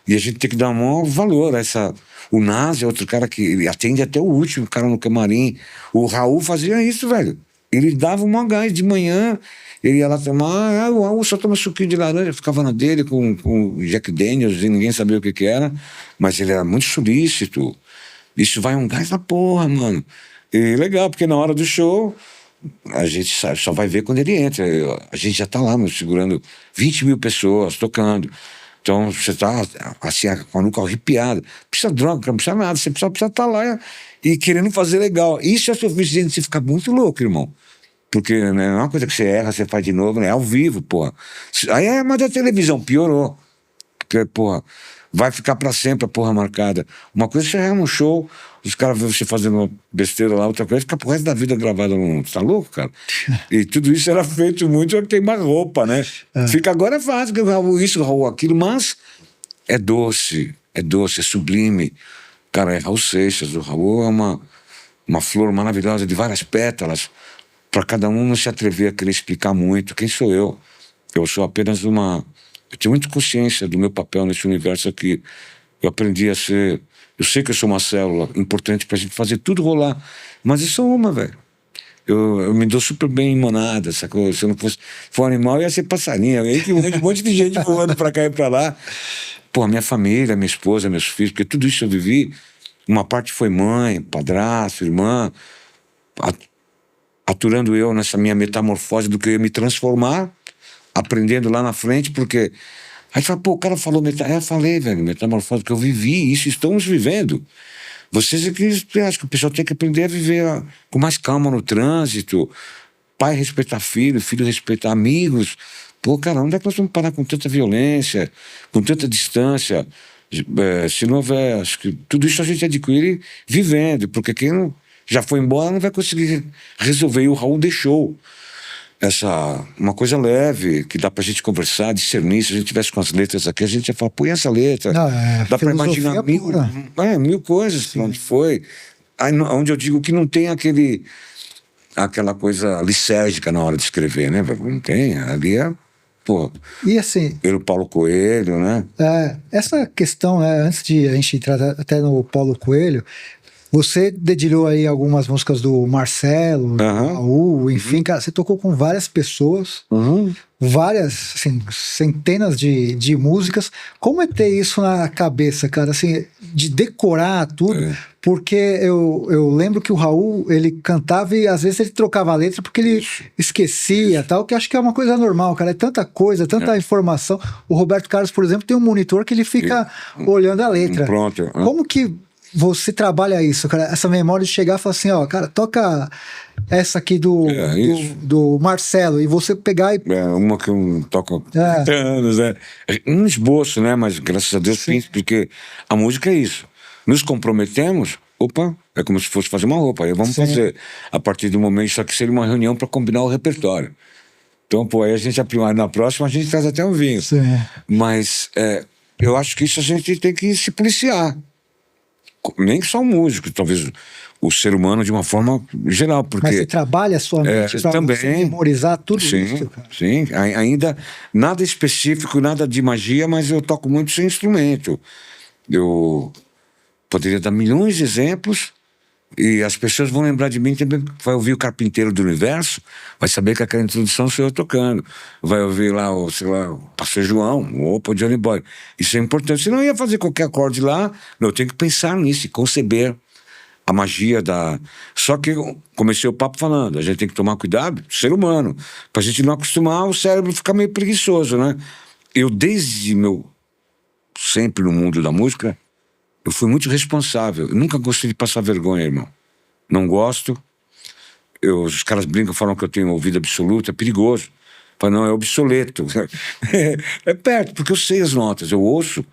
E a gente tem que dar um maior valor a essa... O Nas é outro cara que ele atende até o último, cara no camarim. O Raul fazia isso, velho. Ele dava uma gás de manhã, ele ia lá tomar, o Raul só toma suquinho de laranja, ficava na dele com Jack Daniels e ninguém sabia o que era, mas ele era muito solícito. Isso vai um gás da porra, mano. E legal, porque na hora do show, a gente só vai ver quando ele entra. A gente já tá lá, segurando 20 mil pessoas, tocando. Então você tá assim, com a nuca arrepiada. Não precisa de droga, não precisa nada. Você precisa estar lá e querendo fazer legal. Isso é suficiente de você ficar muito louco, irmão. Porque né, não é uma coisa que você erra, você faz de novo, né? É ao vivo, porra. Aí é, mas a televisão piorou. Porque, porra, vai ficar pra sempre a porra marcada. Uma coisa é você erra um show, os caras vêem você fazendo uma besteira lá, outra coisa, fica pro resto da vida gravada no... Tá louco, cara? E tudo isso era feito muito pra queimar roupa, né? Fica agora é fácil, Raul isso, Raul aquilo, mas é doce, é sublime. Cara, é Raul Seixas, o Raul é uma flor maravilhosa de várias pétalas, para cada um não se atrever a querer explicar muito. Quem sou eu? Eu sou apenas uma... Eu tenho muita consciência do meu papel nesse universo aqui. Eu aprendi a ser... Eu sei que eu sou uma célula importante pra gente fazer tudo rolar, mas eu sou uma, velho. Eu me dou super bem em manada, sacou? Se eu não fosse for um animal, eu ia ser passarinho. Aí tem um monte de gente voando pra cá e pra lá. Pô, minha família, minha esposa, meus filhos, porque tudo isso eu vivi. Uma parte foi mãe, padrasto, irmã, aturando eu nessa minha metamorfose do que eu ia me transformar, aprendendo lá na frente, porque... Aí fala, pô, o cara falou eu falei, velho, metamorfose, que eu vivi isso, estamos vivendo. Vocês é que acham que o pessoal tem que aprender a viver com mais calma no trânsito, pai respeitar filho, filho respeitar amigos. Pô, cara, onde é que nós vamos parar com tanta violência, com tanta distância? Se não houver, acho que tudo isso a gente adquire vivendo, porque quem não, já foi embora não vai conseguir resolver, e o Raul deixou uma coisa leve, que dá pra gente conversar, discernir. Se a gente tivesse com as letras aqui, a gente ia falar, pô, e essa letra? Não, dá pra imaginar mil coisas pra onde foi. Aí, onde eu digo que não tem aquela coisa lisérgica na hora de escrever, né? Não tem, ali é, pô... E assim... Pelo Paulo Coelho, né? Essa questão, né, antes de a gente entrar até no Paulo Coelho, Você dedilhou aí algumas músicas do Marcelo, do Raul, enfim, cara, você tocou com várias pessoas, várias, assim, centenas de músicas. Como é ter isso na cabeça, cara, assim, de decorar tudo? Porque eu lembro que o Raul, ele cantava e às vezes ele trocava a letra porque ele esquecia, tal, que eu acho que é uma coisa normal, cara, é tanta coisa, tanta informação. O Roberto Carlos, por exemplo, tem um monitor que ele fica olhando a letra. Pronto. Como que você trabalha isso, cara? Essa memória de chegar e falar assim, ó, cara, toca essa aqui do Marcelo, e você pegar e... uma que eu toco há anos, né? Um esboço, né? Mas graças a Deus, porque a música é isso. Nos comprometemos, opa, é como se fosse fazer uma roupa. Aí vamos fazer, a partir do momento, só que seria uma reunião para combinar o repertório. Então, pô, aí a gente na próxima a gente traz até um vinho. Sim. Mas eu acho que isso a gente tem que se policiar. Nem só o músico, talvez o ser humano de uma forma geral, porque... Mas você trabalha a sua mente para você memorizar tudo isso, cara? Sim, ainda nada específico, nada de magia, mas eu toco muito sem instrumento. Eu poderia dar milhões de exemplos e as pessoas vão lembrar de mim também. Vai ouvir o Carpinteiro do Universo, vai saber que aquela introdução sou eu tocando. Vai ouvir lá, sei lá, o Pastor João, opa, o Johnny Boy. Isso é importante. Senão eu ia fazer qualquer acorde lá. Não, eu tenho que pensar nisso e conceber a magia da... Só que eu comecei o papo falando, a gente tem que tomar cuidado, ser humano, pra gente não acostumar o cérebro ficar meio preguiçoso, né? Eu, desde sempre no mundo da música, eu fui muito responsável. Eu nunca gostei de passar vergonha, irmão. Não gosto. Os caras brincam, falam que eu tenho ouvido absoluto, é perigoso. Falam, não, é obsoleto. É perto, porque eu sei as notas, eu ouço,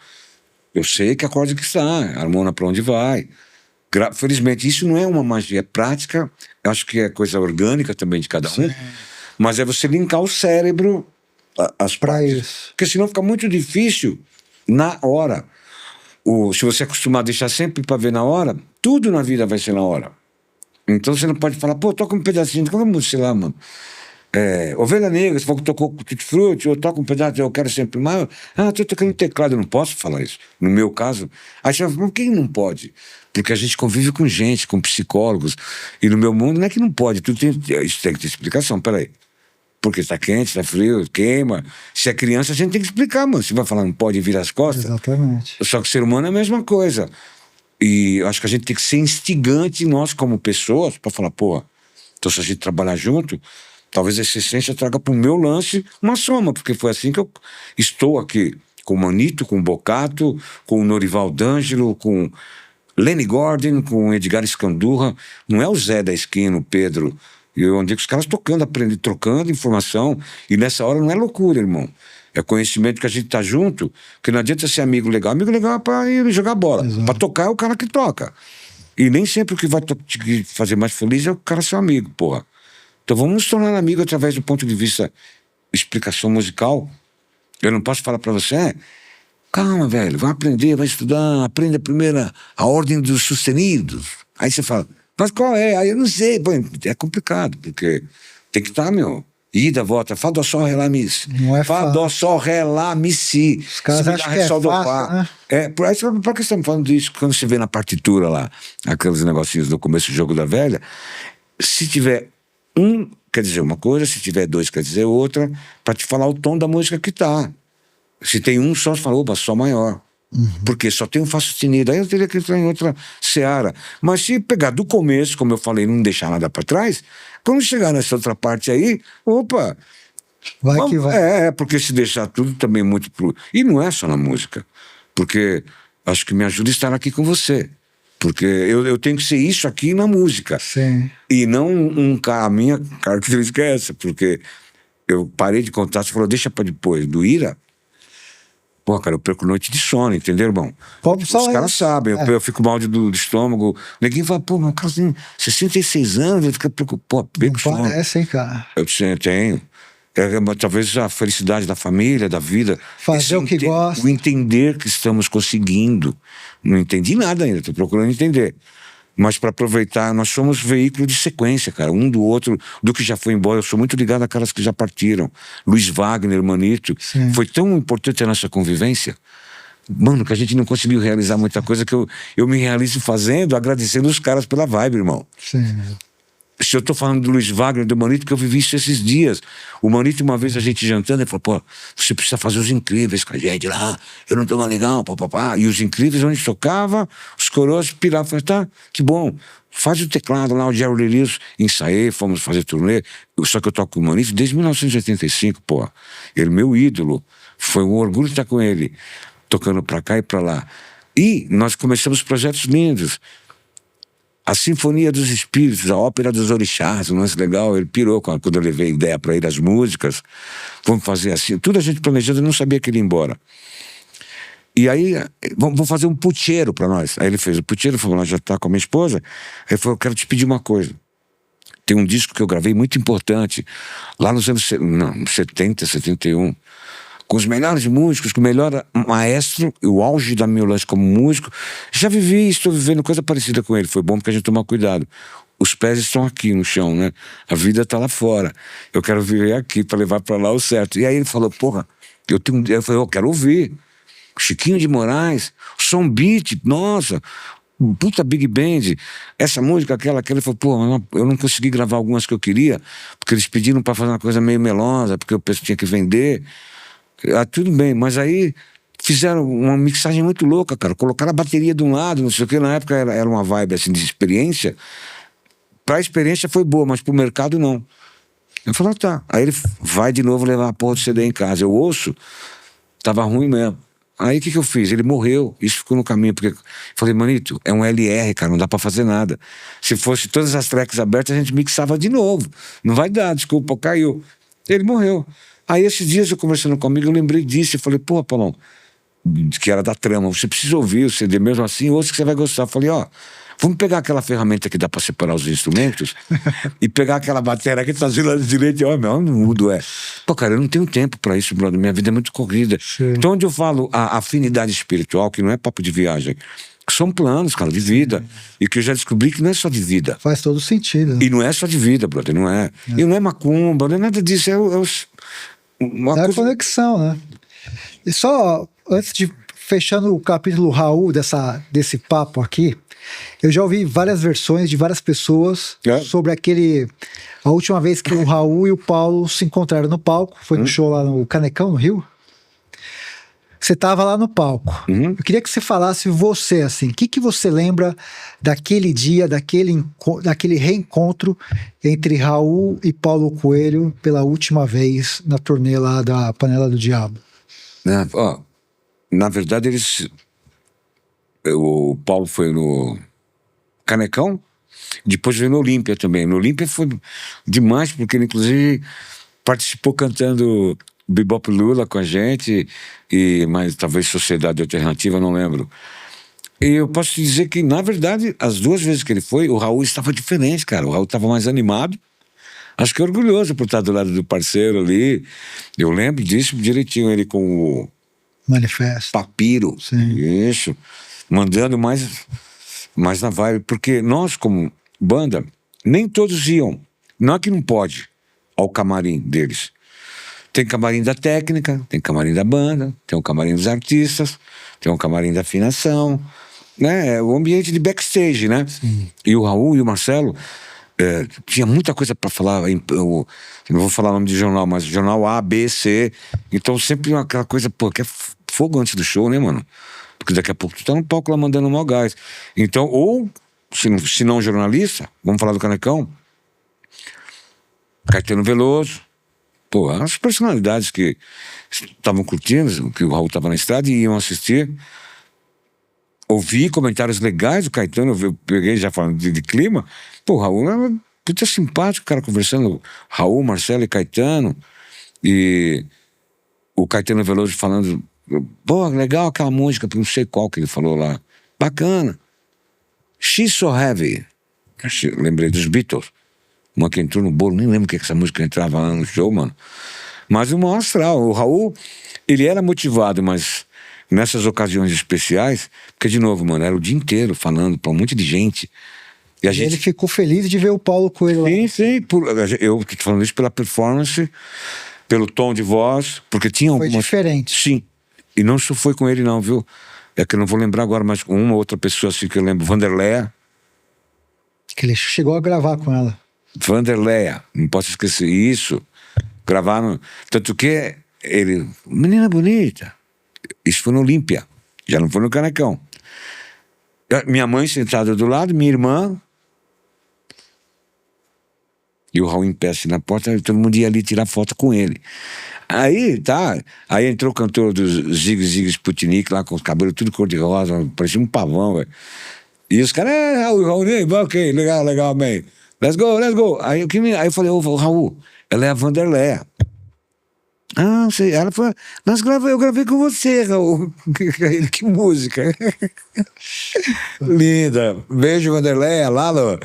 eu sei que acorde que está, a harmona para onde vai. Felizmente, isso não é uma magia, é prática, eu acho que é coisa orgânica também de cada um. Sim. Mas é você linkar o cérebro às práticas. Porque senão fica muito difícil na hora. Se você acostumar a deixar sempre para ver na hora, tudo na vida vai ser na hora. Então você não pode falar, pô, toca um pedacinho, toca uma música, sei lá, mano. Ovelha Negra, você falou que tocou com Tutti Frutti, eu toco um pedaço, eu quero sempre mais. Tô tocando teclado, eu não posso falar isso. No meu caso, aí você fala, por que não pode? Porque a gente convive com gente, com psicólogos, e no meu mundo não é que não pode, isso tem que ter explicação, peraí. Porque está quente, está frio, queima. Se é criança, a gente tem que explicar, mano. Você vai falar, não pode virar as costas? Exatamente. Só que o ser humano é a mesma coisa. E eu acho que a gente tem que ser instigante, nós como pessoas, para falar, pô, então se a gente trabalhar junto, talvez essa essência traga para o meu lance uma soma, porque foi assim que eu estou aqui, com o Manito, com o Bocato, com o Norival D'Angelo, com Lenny Gordon, com o Edgar Escandurra. Não é o Zé da esquina, o Pedro... E eu andei com os caras tocando, aprendendo, trocando informação. E nessa hora não é loucura, irmão. É conhecimento que a gente tá junto, porque não adianta ser amigo legal. Amigo legal é pra ir jogar bola. Pra tocar é o cara que toca. E nem sempre o que vai te fazer mais feliz é o cara ser amigo, porra. Então vamos nos tornar amigos através do ponto de vista explicação musical. Eu não posso falar pra você, calma, velho, vai aprender, vai estudar, aprenda primeiro a ordem dos sustenidos. Aí você fala... Mas qual é? Aí eu não sei. Pô, é complicado, porque tem que estar, ida, volta, Fá, Dó, Sol, Ré, Lá, Mi, Si. Não é Fá, Dó, Sol, Ré, Lá, Mi, Si. Os caras acham que é fácil, né? Por que você está me falando disso? Quando você vê na partitura lá, aqueles negocinhos do começo do Jogo da Velha, se tiver um, quer dizer uma coisa, se tiver dois, quer dizer outra, para te falar o tom da música que tá. Se tem um só, você fala, opa, Sol maior. Porque só tem um Fá sustenido, aí eu teria que entrar em outra seara. Mas se pegar do começo, como eu falei, não deixar nada para trás, quando chegar nessa outra parte aí, opa, vai que vai. Porque se deixar tudo também muito pro... E não é só na música, porque acho que me ajuda a estar aqui com você, porque eu tenho que ser isso aqui na música. Sim. E não a minha característica é essa, porque eu parei de contar, você falou, deixa para depois, do Ira. Pô, cara, eu perco noite de sono, entendeu, irmão? Os caras sabem, eu fico mal do estômago. Ninguém fala, pô, meu cara tem 66 anos, ele fica preocupado. Pô, perco sono. Parece, hein, cara? Eu tenho. Talvez a felicidade da família, da vida. Fazer o que gosta. O entender que estamos conseguindo. Não entendi nada ainda, estou procurando entender. Mas para aproveitar, nós somos veículo de sequência, cara, um do outro, do que já foi embora. Eu sou muito ligado a caras que já partiram. Luiz Wagner, Manito. Sim. Foi tão importante a nossa convivência. mano, que a gente não conseguiu realizar muita coisa, que eu me realizo fazendo, agradecendo os caras pela vibe, irmão. Sim. Se eu tô falando do Luiz Wagner, do Manito, que eu vivi isso esses dias. O Manito, uma vez a gente jantando, ele falou, pô, você precisa fazer os Incríveis com a gente lá, eu não tô mais legal, papapá. E os Incríveis, onde tocava, os coroas piravam. Falei, tá, que bom, faz o teclado lá, o Jerry Lee Lewis, ensaiei, fomos fazer turnê. Só que eu toco com o Manito desde 1985, pô. Ele, meu ídolo, foi um orgulho estar com ele, tocando pra cá e pra lá. E nós começamos projetos lindos. A Sinfonia dos Espíritos, a Ópera dos Orixás, um lance legal, ele pirou quando eu levei ideia para ele, as músicas, vamos fazer assim, tudo a gente planejando, eu não sabia que ele ia embora. E aí, vamos fazer um pucheiro para nós. Aí ele fez o pucheiro, falou, nós já tá com a minha esposa, aí ele falou, eu quero te pedir uma coisa. Tem um disco que eu gravei muito importante, lá nos anos 70, 71, com os melhores músicos, com o melhor maestro, o auge da minha lance como músico. Já vivi, estou vivendo coisa parecida com ele. Foi bom porque a gente tomar cuidado. Os pés estão aqui no chão, né? A vida está lá fora. Eu quero viver aqui para levar para lá o certo. E aí ele falou, porra, eu falei, eu quero ouvir. Chiquinho de Moraes, Som Beat, nossa, puta Big Band, essa música, aquela. Ele falou, pô, eu não consegui gravar algumas que eu queria, porque eles pediram para fazer uma coisa meio melosa, porque o pessoal tinha que vender. Ah, tudo bem, mas aí fizeram uma mixagem muito louca, cara. Colocaram a bateria de um lado, não sei o que. Na época era uma vibe assim de experiência. Pra experiência foi boa, mas pro mercado não. Eu falei, tá. Aí ele vai de novo levar a porra do CD em casa. Eu ouço, tava ruim mesmo. Aí o que eu fiz? Ele morreu. Isso ficou no caminho, porque eu falei, Manito, é um LR, cara, não dá pra fazer nada. Se fosse todas as tracks abertas, a gente mixava de novo. Não vai dar, desculpa, caiu. Ele morreu. Aí esses dias eu conversando comigo, eu lembrei disso. Eu falei, pô, Paulão, que era da Trama, você precisa ouvir o CD mesmo assim, ouça que você vai gostar. Eu falei, ó, vamos pegar aquela ferramenta que dá pra separar os instrumentos e pegar aquela bateria que tá do lado direito e ó, meu, não mudo, Pô, cara, eu não tenho tempo pra isso, brother, minha vida é muito corrida. Sim. Então onde eu falo a afinidade espiritual, que não é papo de viagem, são planos, cara, de vida. E que eu já descobri que não é só de vida. Faz todo sentido. E não é só de vida, brother, não é. E não é macumba, não é nada disso, é uma coisa... a conexão, né? E só, antes de fechando o capítulo Raul desse papo aqui, eu já ouvi várias versões de várias pessoas sobre a última vez que o Raul e o Paulo se encontraram no palco, foi no show lá no Canecão, no Rio. Você estava lá no palco. Eu queria que você falasse você, assim, o que você lembra daquele dia, daquele reencontro entre Raul e Paulo Coelho pela última vez na turnê lá da Panela do Diabo? Na verdade, o Paulo foi no Canecão, depois veio no Olímpia também. No Olímpia foi demais, porque ele inclusive participou cantando Bebop Lula com a gente, mas talvez Sociedade Alternativa, não lembro. E eu posso te dizer que, na verdade, as duas vezes que ele foi, o Raul estava diferente, cara. O Raul estava mais animado. Acho que orgulhoso por estar do lado do parceiro ali. Eu lembro disso direitinho, ele com o Manifesto. Papiro. Sim. Isso. Mandando mais na vibe. Porque nós, como banda, nem todos iam. Não é que não pode ao camarim deles. Tem camarim da técnica, tem camarim da banda, tem o camarim dos artistas, tem o camarim da afinação, né? É o ambiente de backstage, né? Sim. E o Raul e o Marcelo tinha muita coisa para falar. Eu não vou falar o nome de jornal, mas jornal A, B, C. Então sempre aquela coisa, pô, que é fogo antes do show, né, mano? Porque daqui a pouco tu tá no palco lá mandando mal gás. Então, ou, se não jornalista, vamos falar do Canecão, Caetano Veloso. Pô, as personalidades que estavam curtindo, que o Raul estava na estrada e iam assistir. Ouvi comentários legais do Caetano, eu peguei já falando de clima. Pô, o Raul era muito simpático, o cara conversando. Raul, Marcelo e Caetano. E o Caetano Veloso falando, pô, legal aquela música, não sei qual que ele falou lá. Bacana. She's So Heavy. Lembrei dos Beatles. Uma que entrou no bolo, nem lembro que essa música entrava lá no show, mano. Mas o maior astral, o Raul, ele era motivado, mas nessas ocasiões especiais, porque de novo, mano, era o dia inteiro falando pra um monte de gente. E a gente... Ele ficou feliz de ver o Paulo Coelho lá. Sim, eu tô falando isso pela performance, pelo tom de voz, porque tinha algumas... Foi diferente. Sim, E não só foi com ele não, viu? É que eu não vou lembrar agora, mas com uma outra pessoa assim que eu lembro, Vanderleia. Que ele chegou a gravar com ela. Vanderleia, não posso esquecer isso. Gravaram, tanto que ele, menina bonita. Isso foi no Olímpia, já não foi no Canecão. Minha mãe sentada do lado, minha irmã e o Raul em pé assim na porta, todo mundo ia ali tirar foto com ele. Aí entrou o cantor do Zig Sputnik lá com os cabelos tudo cor-de-rosa, parecia um pavão, velho. E os caras, Raul, ok, legal, man. Let's go. Aí eu falei, ô Raul, ela é a Vanderleia. Ah, sei. Ela falou, eu gravei com você, Raul. Que música. Linda. Beijo, Vanderleia, Lalo.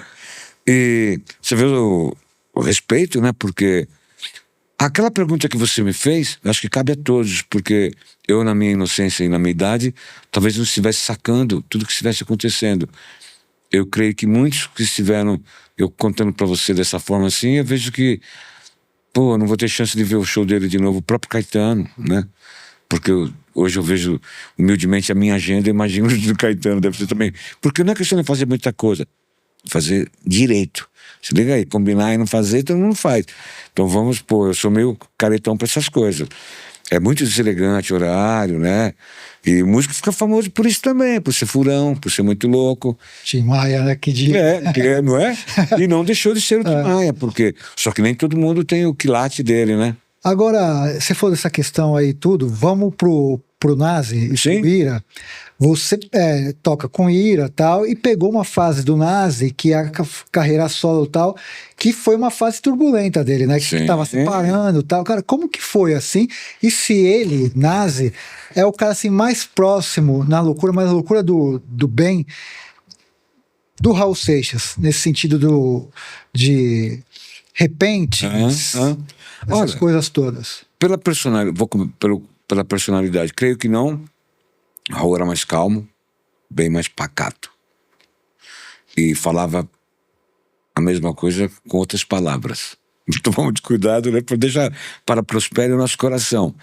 E você vê o respeito, né? Porque aquela pergunta que você me fez, acho que cabe a todos, porque eu, na minha inocência e na minha idade, talvez não estivesse sacando tudo que estivesse acontecendo. Eu creio que muitos que estiveram, eu contando para você dessa forma assim, eu vejo que, pô, não vou ter chance de ver o show dele de novo, o próprio Caetano, né? Porque hoje eu vejo humildemente a minha agenda, imagino do Caetano, deve ser também. Porque não é questão de fazer muita coisa, fazer direito. Se liga aí, combinar e não fazer, todo mundo faz. Então vamos, pô, eu sou meio caretão pra essas coisas. É muito deselegante horário, né? E o músico fica famoso por isso também, por ser furão, por ser muito louco. Tim Maia, né? Que dia. Não é? E não deixou de ser o Tim Maia, porque só que nem todo mundo tem o quilate dele, né? Agora, você falou dessa questão aí tudo, vamos pro Nazi e Sim. pro Ira. Você toca com Ira tal, e pegou uma fase do Nazi, que é a carreira solo tal, que foi uma fase turbulenta dele, né? Que tava separando tal. Cara, como que foi assim? E se ele, Nazi, é o cara assim mais próximo na loucura, mas a loucura do bem, do Raul Seixas, nesse sentido de repente, essas coisas todas. Pela personalidade, creio que não. Raul era mais calmo, bem mais pacato. E falava a mesma coisa com outras palavras. Tomamos de cuidado, né, para deixar para prospere o nosso coração.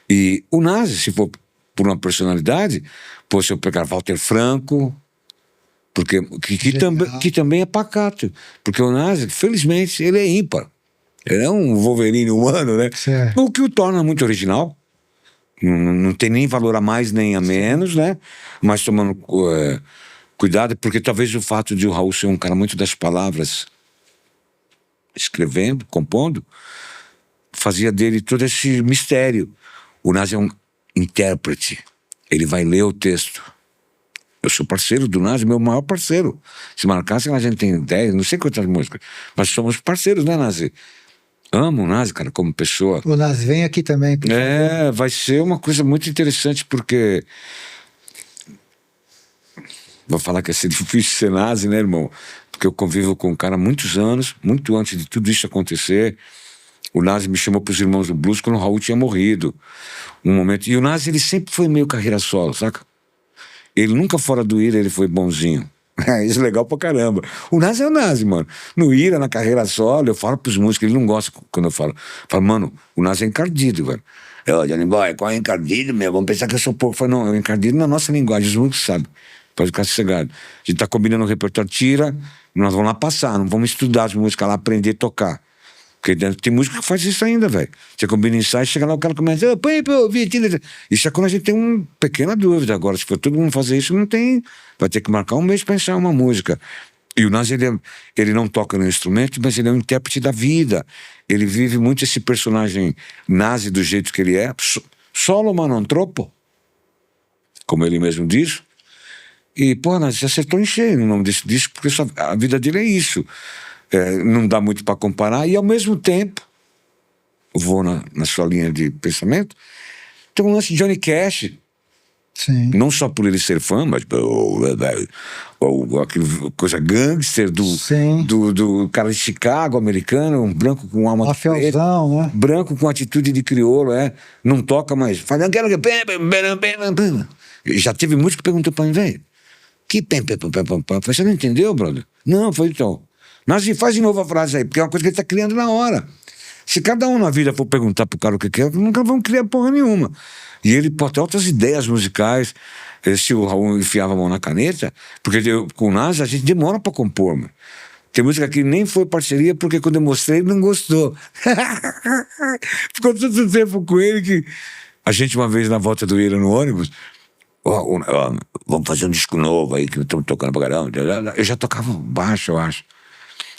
E o Nazi, se for por uma personalidade, pô, se eu pegar Walter Franco, porque, que também é pacato. Porque o Nazi, felizmente, ele é ímpar. Ele é um Wolverine humano, né? Certo. O que o torna muito original. Não tem nem valor a mais nem a menos, né? Mas tomando cuidado, porque talvez o fato de o Raul ser um cara muito das palavras, escrevendo, compondo, fazia dele todo esse mistério. O Nazi é um intérprete. Ele vai ler o texto. Eu sou parceiro do Nazi, meu maior parceiro. Se marcasse, a gente tem 10, não sei quantas músicas, mas somos parceiros, né, Nazi? Amo o Nazi, cara, como pessoa. O Nazi vem aqui também, por favor. Vai ser uma coisa muito interessante, porque vou falar que é ser difícil ser Nazi, né, irmão? Porque eu convivo com um cara há muitos anos, muito antes de tudo isso acontecer. O Nazi me chamou para os Irmãos do Blues quando o Raul tinha morrido. Um momento. E o Nazi, ele sempre foi meio carreira solo, saca? Ele nunca fora do Ira, ele foi bonzinho. Isso é legal pra caramba. O Nazi é o Nazi, mano. No Ira, na carreira solo, eu falo pros músicos, ele não gosta quando eu falo. Falo, mano, o Nazi é encardido, velho. Johnny Boy, qual é encardido, meu? Vamos pensar que eu sou pouco. Eu falo, não, é encardido na nossa linguagem, os músicos sabem. Pode ficar sossegado. A gente tá combinando o repertório, tira, nós vamos lá passar, não vamos estudar as músicas lá, aprender a tocar. Porque tem música que faz isso ainda, velho. Você combina ensaio, chega lá, o cara começa, põe pra eu ouvir. Isso é quando a gente tem uma pequena dúvida. Agora, se for todo mundo fazer isso, não tem. Vai ter que marcar um mês pra ensaiar uma música. E o Nazi, ele não toca no instrumento, mas ele é um intérprete da vida. Ele vive muito esse personagem Nazi do jeito que ele é. Solo, ma non troppo. Como ele mesmo diz. E, pô, Nazi, você acertou em cheio no nome desse disco, porque a vida dele é isso. Não dá muito para comparar, e ao mesmo tempo, vou na sua linha de pensamento, tem um lance de Johnny Cash. Sim. Não só por ele ser fã, mas aquela coisa gangster do cara de Chicago, americano, um branco com alma mafiosão, né? Branco com atitude de crioulo, não toca mais. Fala, quero que já teve músico que perguntou para mim, velho, que você não entendeu, brother? Não, foi então. Nazi, faz de novo a frase aí, porque é uma coisa que ele tá criando na hora. Se cada um na vida for perguntar pro cara o que quer, nunca vão criar porra nenhuma. E ele pode ter outras ideias musicais. Se o Raul enfiava a mão na caneta, porque com o Nas a gente demora pra compor, mano. Tem música que nem foi parceria, porque quando eu mostrei ele não gostou. Ficou tanto tempo com ele que a gente, uma vez na volta do Ira no ônibus, vamos fazer um disco novo aí, que estamos tocando pra caramba. Eu já tocava baixo, eu acho.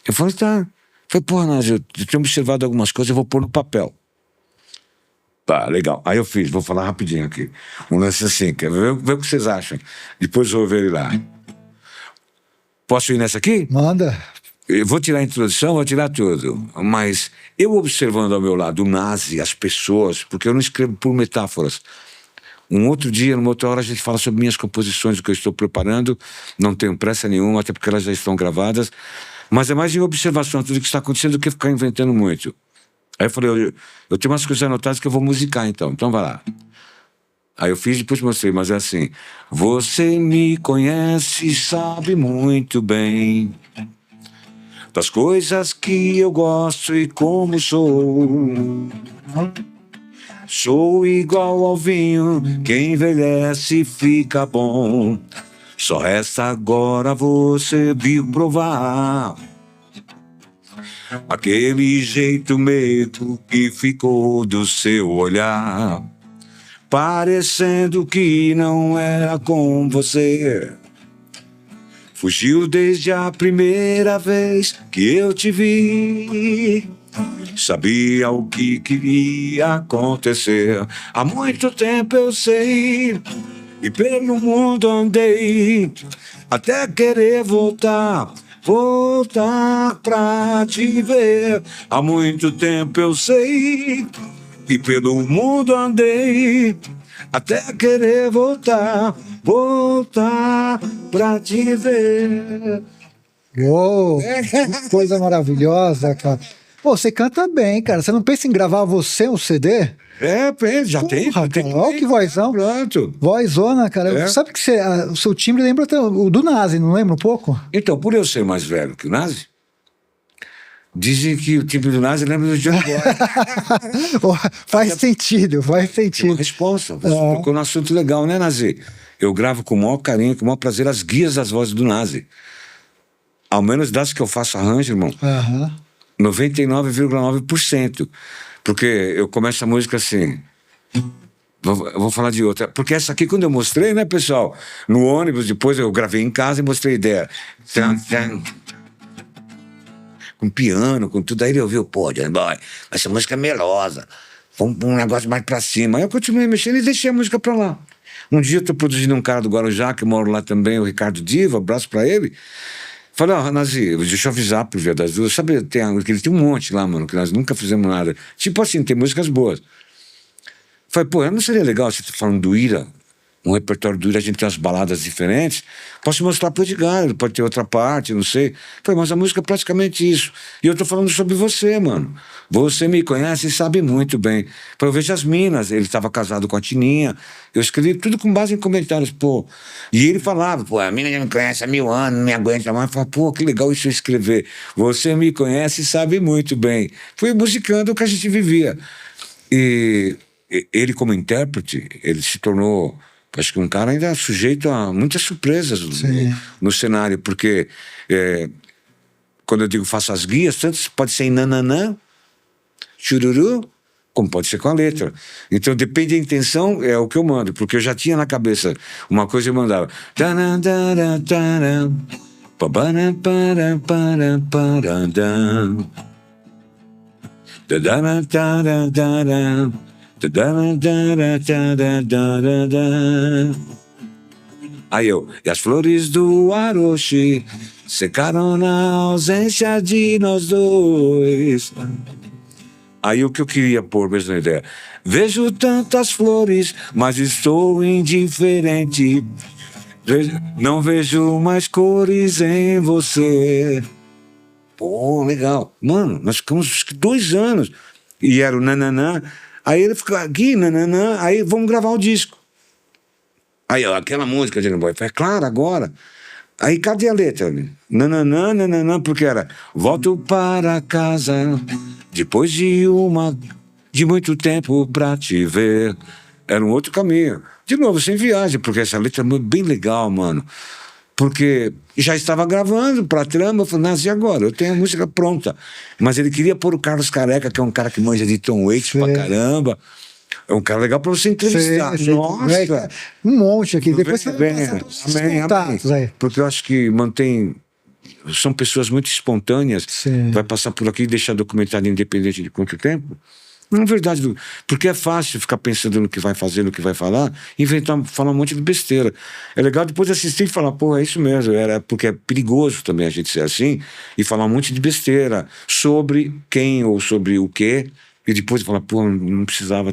Eu falei, tá. Eu falei, porra, Nas, eu tenho observado algumas coisas, eu vou pôr no papel. Tá, legal. Aí eu fiz, vou falar rapidinho aqui. Um lance assim, quer ver o que vocês acham? Depois eu vou ver ele lá. Posso ir nessa aqui? Manda. Eu vou tirar a introdução, vou tirar tudo. Mas eu observando ao meu lado o Nazi, as pessoas, porque eu não escrevo por metáforas. Um outro dia, numa outra hora, a gente fala sobre minhas composições, o que eu estou preparando. Não tenho pressa nenhuma, até porque elas já estão gravadas. Mas é mais em observação tudo que está acontecendo do que ficar inventando muito. Aí eu falei, eu tenho umas coisas anotadas que eu vou musicar então vai lá. Aí eu fiz e depois mostrei, mas é assim. Você me conhece, sabe muito bem das coisas que eu gosto e como sou. Sou igual ao vinho, que envelhece e fica bom. Só resta agora você vir provar aquele jeito medo que ficou do seu olhar, parecendo que não era com você. Fugiu desde a primeira vez que eu te vi. Sabia o que queria acontecer. Há muito tempo eu sei, e pelo mundo andei, até querer voltar pra te ver. Há muito tempo eu sei, e pelo mundo andei, até querer voltar pra te ver. Uou, que coisa maravilhosa, cara. Pô, você canta bem, cara. Você não pensa em gravar você um CD? Já tem. Porra, cara, olha que vozão. Pronto. Vozona, cara. É. Sabe que o seu timbre lembra até o do Nazi, não lembra um pouco? Então, por eu ser mais velho que o Nazi, dizem que o timbre do Nazi lembra do John Boy. Faz sentido, faz Tem uma sentido. resposta. Você tocou num assunto legal, né, Nazi? Eu gravo com o maior carinho, com o maior prazer as guias das vozes do Nazi. Ao menos das que eu faço arranjo, irmão. 99,9%. Porque eu começo a música assim. Eu vou falar de outra. Porque essa aqui, quando eu mostrei, né, pessoal? No ônibus, depois eu gravei em casa e mostrei a ideia. Com piano, com tudo. Aí ele ouviu, pô, John Boy, essa música é melosa. Um negócio mais pra cima. Aí eu continuei mexendo e deixei a música pra lá. Um dia eu tô produzindo um cara do Guarujá, que eu moro lá também, o Ricardo Diva, abraço pra ele. Falei, Nazi, deixa eu avisar pro Via das Duas. Sabe, ele tem um monte lá, mano, que nós nunca fizemos nada. Tipo assim, tem músicas boas. Falei, pô, não seria legal você tá falando do Ira? Um repertório do Ira, a gente tem umas baladas diferentes. Posso mostrar pro Edgar, ele pode ter outra parte, não sei. Falei, mas a música é praticamente isso. E eu tô falando sobre você, mano. Você me conhece e sabe muito bem. Falei, eu vejo as minas, ele estava casado com a Tininha. Eu escrevi tudo com base em comentários, pô. E ele falava, pô, a mina já me conhece há 1000 anos, não me aguenta mais. Eu falei, pô, que legal isso eu escrever. Você me conhece e sabe muito bem. Fui musicando o que a gente vivia. E ele, como intérprete, ele se tornou, acho que um cara ainda sujeito a muitas surpresas no cenário, porque quando eu digo faço as guias, tanto pode ser em nananã, chururu, como pode ser com a letra. Então depende da intenção, é o que eu mando, porque eu já tinha na cabeça uma coisa e eu mandava. Aí eu, e as flores do Aroshi secaram na ausência de nós dois. Aí o que eu queria pôr, mesma ideia. Vejo tantas flores, mas estou indiferente. Não vejo mais cores em você. Pô, legal. Mano, nós ficamos 2 anos. E era o nananã. Aí ele ficou aqui, nananã. Aí vamos gravar o disco. Aí, ó, aquela música de John Boy. Falei, claro, agora. Aí cadê a letra? Nananã, nananã, porque era volto para casa depois de muito tempo pra te ver. Era um outro caminho. De novo, sem viagem, porque essa letra é bem legal, mano. Porque já estava gravando pra trama, eu falei, nasci agora, eu tenho a música pronta. Mas ele queria pôr o Carlos Careca, que é um cara que manja de Tom Waits pra caramba. É um cara legal pra você entrevistar. Nossa! Um monte aqui. Depois você vai vem. Amém. Porque eu acho que mantém. São pessoas muito espontâneas. Sim. Vai passar por aqui e deixar documentário independente de quanto tempo. Não é verdade, porque é fácil ficar pensando no que vai fazer, no que vai falar, falar um monte de besteira. É legal depois assistir e falar, pô, é isso mesmo, porque é perigoso também a gente ser assim e falar um monte de besteira sobre quem ou sobre o quê, e depois falar, pô, não precisava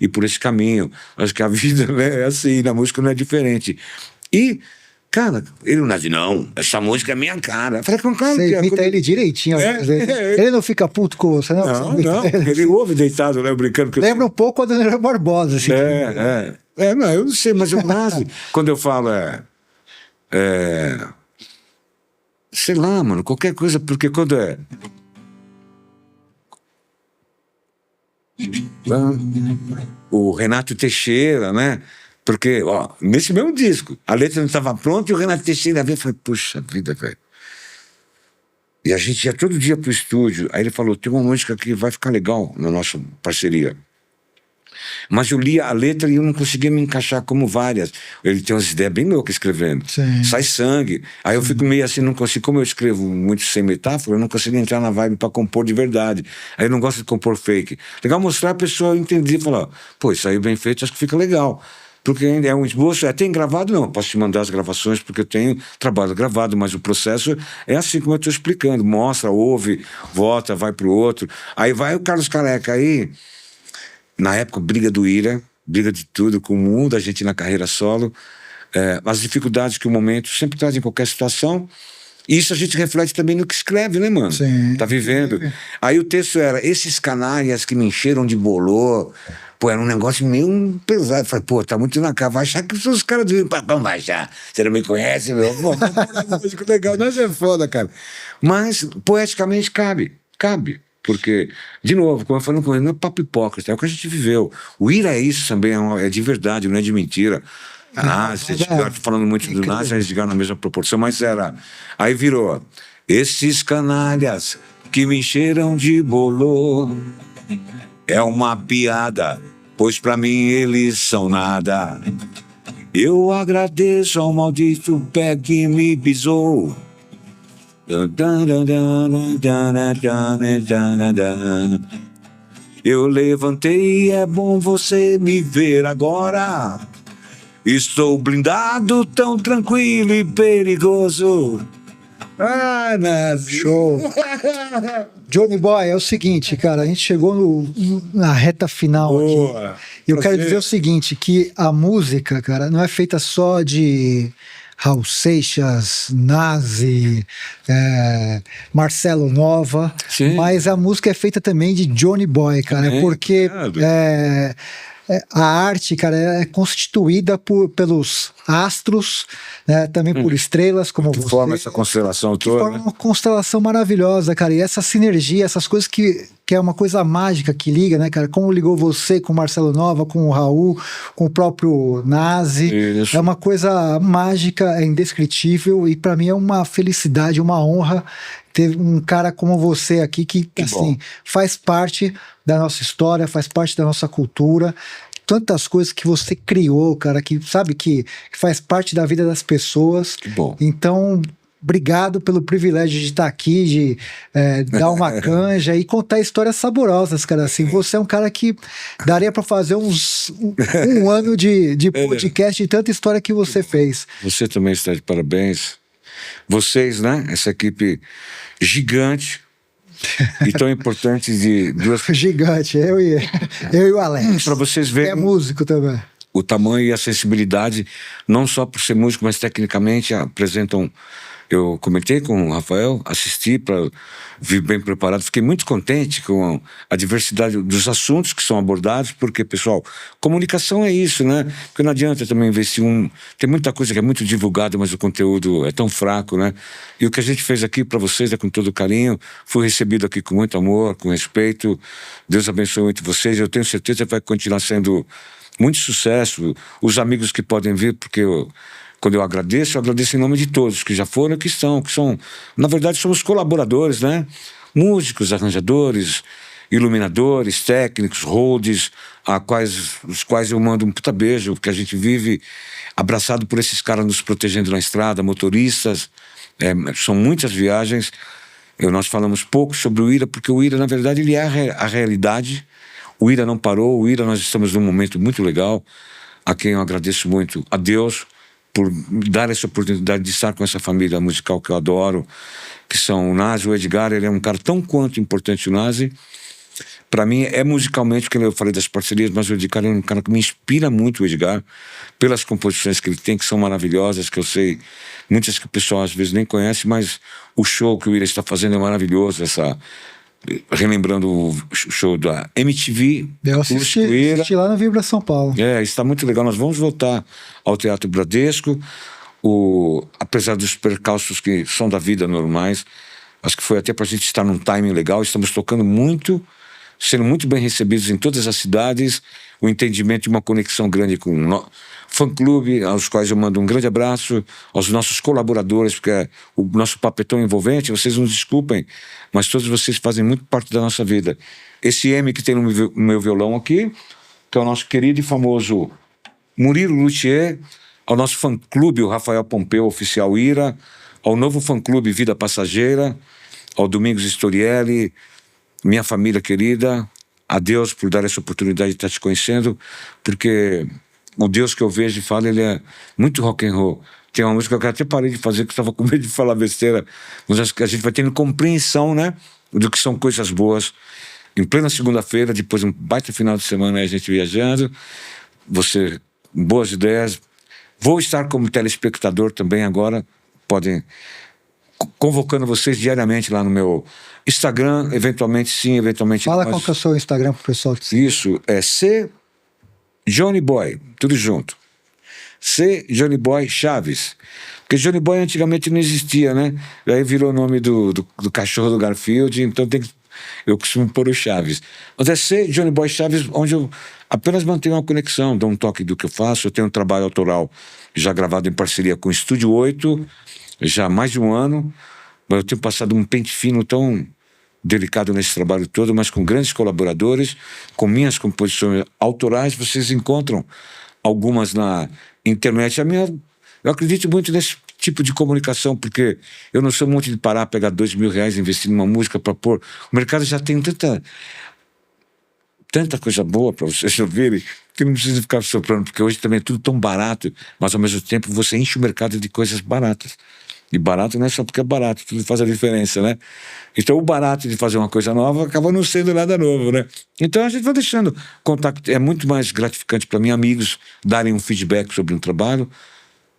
ir por esse caminho. Acho que a vida, né, é assim, na música não é diferente. E cara, ele não diz, não, essa música é minha cara. Eu falei, cara, você imita ele direitinho. Ele não fica puto com você, não? Não, ele ouve deitado, né, brincando. Lembra um pouco a Daniela Barbosa. Assim, não, eu não sei, mas eu quase, quando eu falo, sei lá, mano, qualquer coisa, porque quando o Renato Teixeira, né? Porque, ó, nesse mesmo disco, a letra não estava pronta e o Renato Teixeira veio e falou, puxa vida, velho. E a gente ia todo dia pro estúdio. Aí ele falou, tem uma música que vai ficar legal na nossa parceria. Mas eu lia a letra e eu não conseguia me encaixar como várias. Ele tem umas ideias bem loucas escrevendo. Sim. Sai sangue. Aí eu fico meio assim, não consigo. Como eu escrevo muito sem metáfora, eu não consigo entrar na vibe pra compor de verdade. Aí eu não gosto de compor fake. Legal mostrar a pessoa entender e falar, pô, isso aí bem feito, acho que fica legal. Porque ainda é um esboço, tem gravado? Não, posso te mandar as gravações porque eu tenho trabalho gravado, mas o processo é assim como eu estou explicando, mostra, ouve, vota, vai pro outro. Aí vai o Carlos Careca aí, na época, briga do Ira, briga de tudo com o mundo, a gente na carreira solo, as dificuldades que o momento sempre traz em qualquer situação. E isso a gente reflete também no que escreve, né, mano? Sim. Tá vivendo. Aí o texto era, esses canalhas que me encheram de bolô. Pô, era um negócio meio pesado. Falei, pô, tá muito na cara. Vai achar que são os caras do... Vamos baixar. Você não me conhece, meu? Pô, música legal. Nós é foda, cara. Mas, poeticamente, cabe. Porque, de novo, como eu falei com ele, não é papo hipócrita. É o que a gente viveu. O Ira é isso também, é de verdade, não é de mentira. Vocês ficaram falando muito do Nazi, eles chegaram na mesma proporção, mas era. Aí virou, esses canalhas que me encheram de bolô, é uma piada, pois pra mim eles são nada. Eu agradeço ao maldito pé que me pisou. Eu levantei e é bom você me ver agora. Estou blindado, tão tranquilo e perigoso. Nazi. Show. Johnny Boy, é o seguinte, cara, a gente chegou na reta final aqui. E eu quero dizer o seguinte, que a música, cara, não é feita só de Raul Seixas, Nazi, Marcelo Nova, sim, mas a música é feita também de Johnny Boy, cara, também, porque a arte, cara, é constituída pelos astros, né, também por estrelas, como você. Que forma essa constelação toda. Forma uma constelação maravilhosa, cara. E essa sinergia, essas coisas que é uma coisa mágica que liga, né, cara? Como ligou você com o Marcelo Nova, com o Raul, com o próprio Nazi. Isso. É uma coisa mágica, é indescritível. E para mim é uma felicidade, uma honra ter um cara como você aqui que assim, faz parte da nossa história, faz parte da nossa cultura. Tantas coisas que você criou, cara, que sabe que faz parte da vida das pessoas. Que bom. Então, obrigado pelo privilégio de estar aqui, de dar uma canja e contar histórias saborosas, cara. Assim, você é um cara que daria para fazer um ano de podcast de tanta história que você fez. Você também está de parabéns. Vocês, né? Essa equipe gigante e tão importante de duas... Gigante, eu e o Alex. Para vocês verem... É músico também. O tamanho e a sensibilidade, não só por ser músico, mas tecnicamente apresentam Eu comentei com o Rafael, assisti para vir bem preparado. Fiquei muito contente com a diversidade dos assuntos que são abordados, porque, pessoal, comunicação é isso, né? Porque não adianta também investir Tem muita coisa que é muito divulgada, mas o conteúdo é tão fraco, né? E o que a gente fez aqui para vocês é com todo carinho. Fui recebido aqui com muito amor, com respeito. Deus abençoe muito vocês. Eu tenho certeza que vai continuar sendo muito sucesso. Os amigos que podem vir, porque quando eu agradeço em nome de todos que já foram e que são, na verdade, somos colaboradores, né? Músicos, arranjadores, iluminadores, técnicos, holds, os quais eu mando um puta beijo, porque a gente vive abraçado por esses caras nos protegendo na estrada, motoristas, são muitas viagens. Nós falamos pouco sobre o IRA, porque o IRA, na verdade, ele é a realidade. O IRA não parou, o IRA, nós estamos num momento muito legal, a quem eu agradeço muito, a Deus, por dar essa oportunidade de estar com essa família musical que eu adoro, que são o Nazi, o Edgar. Ele é um cara tão quanto importante, o Nazi. Para mim, musicalmente, porque eu falei das parcerias, mas o Edgar é um cara que me inspira muito, o Edgar, pelas composições que ele tem, que são maravilhosas, que eu sei, muitas que o pessoal às vezes nem conhece, mas o show que o Ira está fazendo é maravilhoso, relembrando o show da MTV. Eu assisti lá na Vibra São Paulo. Está muito legal. Nós vamos voltar ao Teatro Bradesco. Apesar dos percalços que são da vida normais, acho que foi até para a gente estar num timing legal. Estamos tocando muito, sendo muito bem recebidos em todas as cidades. O entendimento e uma conexão grande com o fã-clube, aos quais eu mando um grande abraço, aos nossos colaboradores, porque o nosso papo é tão envolvente. Vocês nos desculpem, mas todos vocês fazem muito parte da nossa vida. Esse M que tem no meu violão aqui, que é o nosso querido e famoso Murilo Luthier, ao nosso fã-clube, o Rafael Pompeu, oficial IRA, ao novo fã-clube Vida Passageira, ao Domingos Storielli, minha família querida, a Deus por dar essa oportunidade de estar te conhecendo, porque o Deus que eu vejo e falo, ele é muito rock and roll. Tem uma música que eu até parei de fazer, que eu estava com medo de falar besteira, mas acho que a gente vai tendo compreensão, né, do que são coisas boas. Em plena segunda-feira, depois de um baita final de semana, a gente viajando, boas ideias. Vou estar como telespectador também agora, podem, convocando vocês diariamente lá no meu Instagram, eventualmente sim, eventualmente não. Fala qual que é o seu Instagram pro pessoal te seguir. Isso, é C Johnny Boy, tudo junto. C Johnny Boy Chaves. Porque Johnny Boy antigamente não existia, né? Aí virou o nome do cachorro do Garfield, então eu costumo pôr o Chaves. Mas é C Johnny Boy Chaves, onde eu apenas mantenho uma conexão, dou um toque do que eu faço. Eu tenho um trabalho autoral já gravado em parceria com o Estúdio 8, já há mais de um ano. Mas eu tenho passado um pente fino tão delicado nesse trabalho todo, mas com grandes colaboradores, com minhas composições autorais. Vocês encontram algumas na internet. Eu acredito muito nesse tipo de comunicação, porque eu não sou muito de parar, pegar R$2.000 e investir numa música para pôr. O mercado já tem tanta coisa boa para vocês ouvirem, que não precisa ficar soprando, porque hoje também é tudo tão barato, mas ao mesmo tempo você enche o mercado de coisas baratas. E barato não é só porque é barato, tudo faz a diferença, né? Então o barato de fazer uma coisa nova acaba não sendo nada novo, né? Então a gente vai deixando contato. É muito mais gratificante para mim, amigos, darem um feedback sobre um trabalho,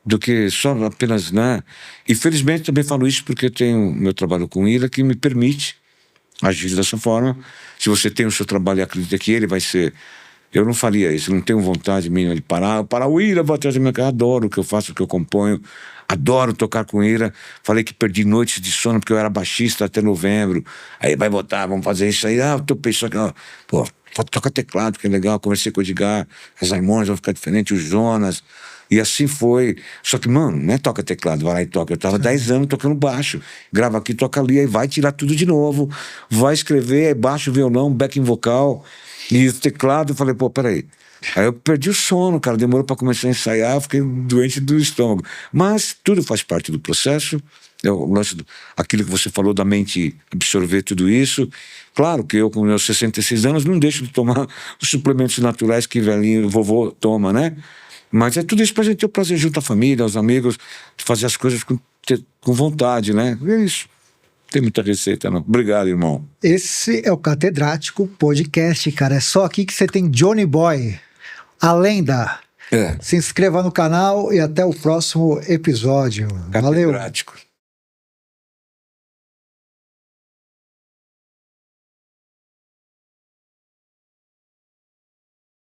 do que só apenas, né? E felizmente também falo isso porque eu tenho meu trabalho com IRA, que me permite agir dessa forma. Se você tem o seu trabalho e acredita que ele vai ser... Eu não faria isso, não tenho vontade mínima de parar o IRA, vou atrás da minha casa. Adoro o que eu faço, o que eu componho, adoro tocar com IRA. Falei que perdi noites de sono porque eu era baixista até novembro. Aí vai botar, vamos fazer isso aí. Eu tô pensando que, pô, toca teclado, que é legal. Conversei com o Edgar, as Raimondas vão ficar diferente, o Jonas. E assim foi. Só que, mano, não é toca teclado, vai lá e toca. Eu tava 10 anos tocando baixo. Grava aqui, toca ali, aí vai tirar tudo de novo. Vai escrever, baixo, violão, backing vocal. E o teclado, eu falei, pô, peraí. Aí eu perdi o sono, cara, demorou para começar a ensaiar, eu fiquei doente do estômago. Mas tudo faz parte do processo. O lance aquilo que você falou da mente absorver tudo isso. Claro que eu, com meus 66 anos, não deixo de tomar os suplementos naturais que velhinho, vovô toma, né? Mas é tudo isso pra gente ter o prazer junto à família, aos amigos, de fazer as coisas com vontade, né? É isso. Tem muita receita, não. Obrigado, irmão. Esse é o Catedrático Podcast, cara. É só aqui que você tem Johnny Boy, a lenda. Se inscreva no canal e até o próximo episódio. Valeu. Catedrático.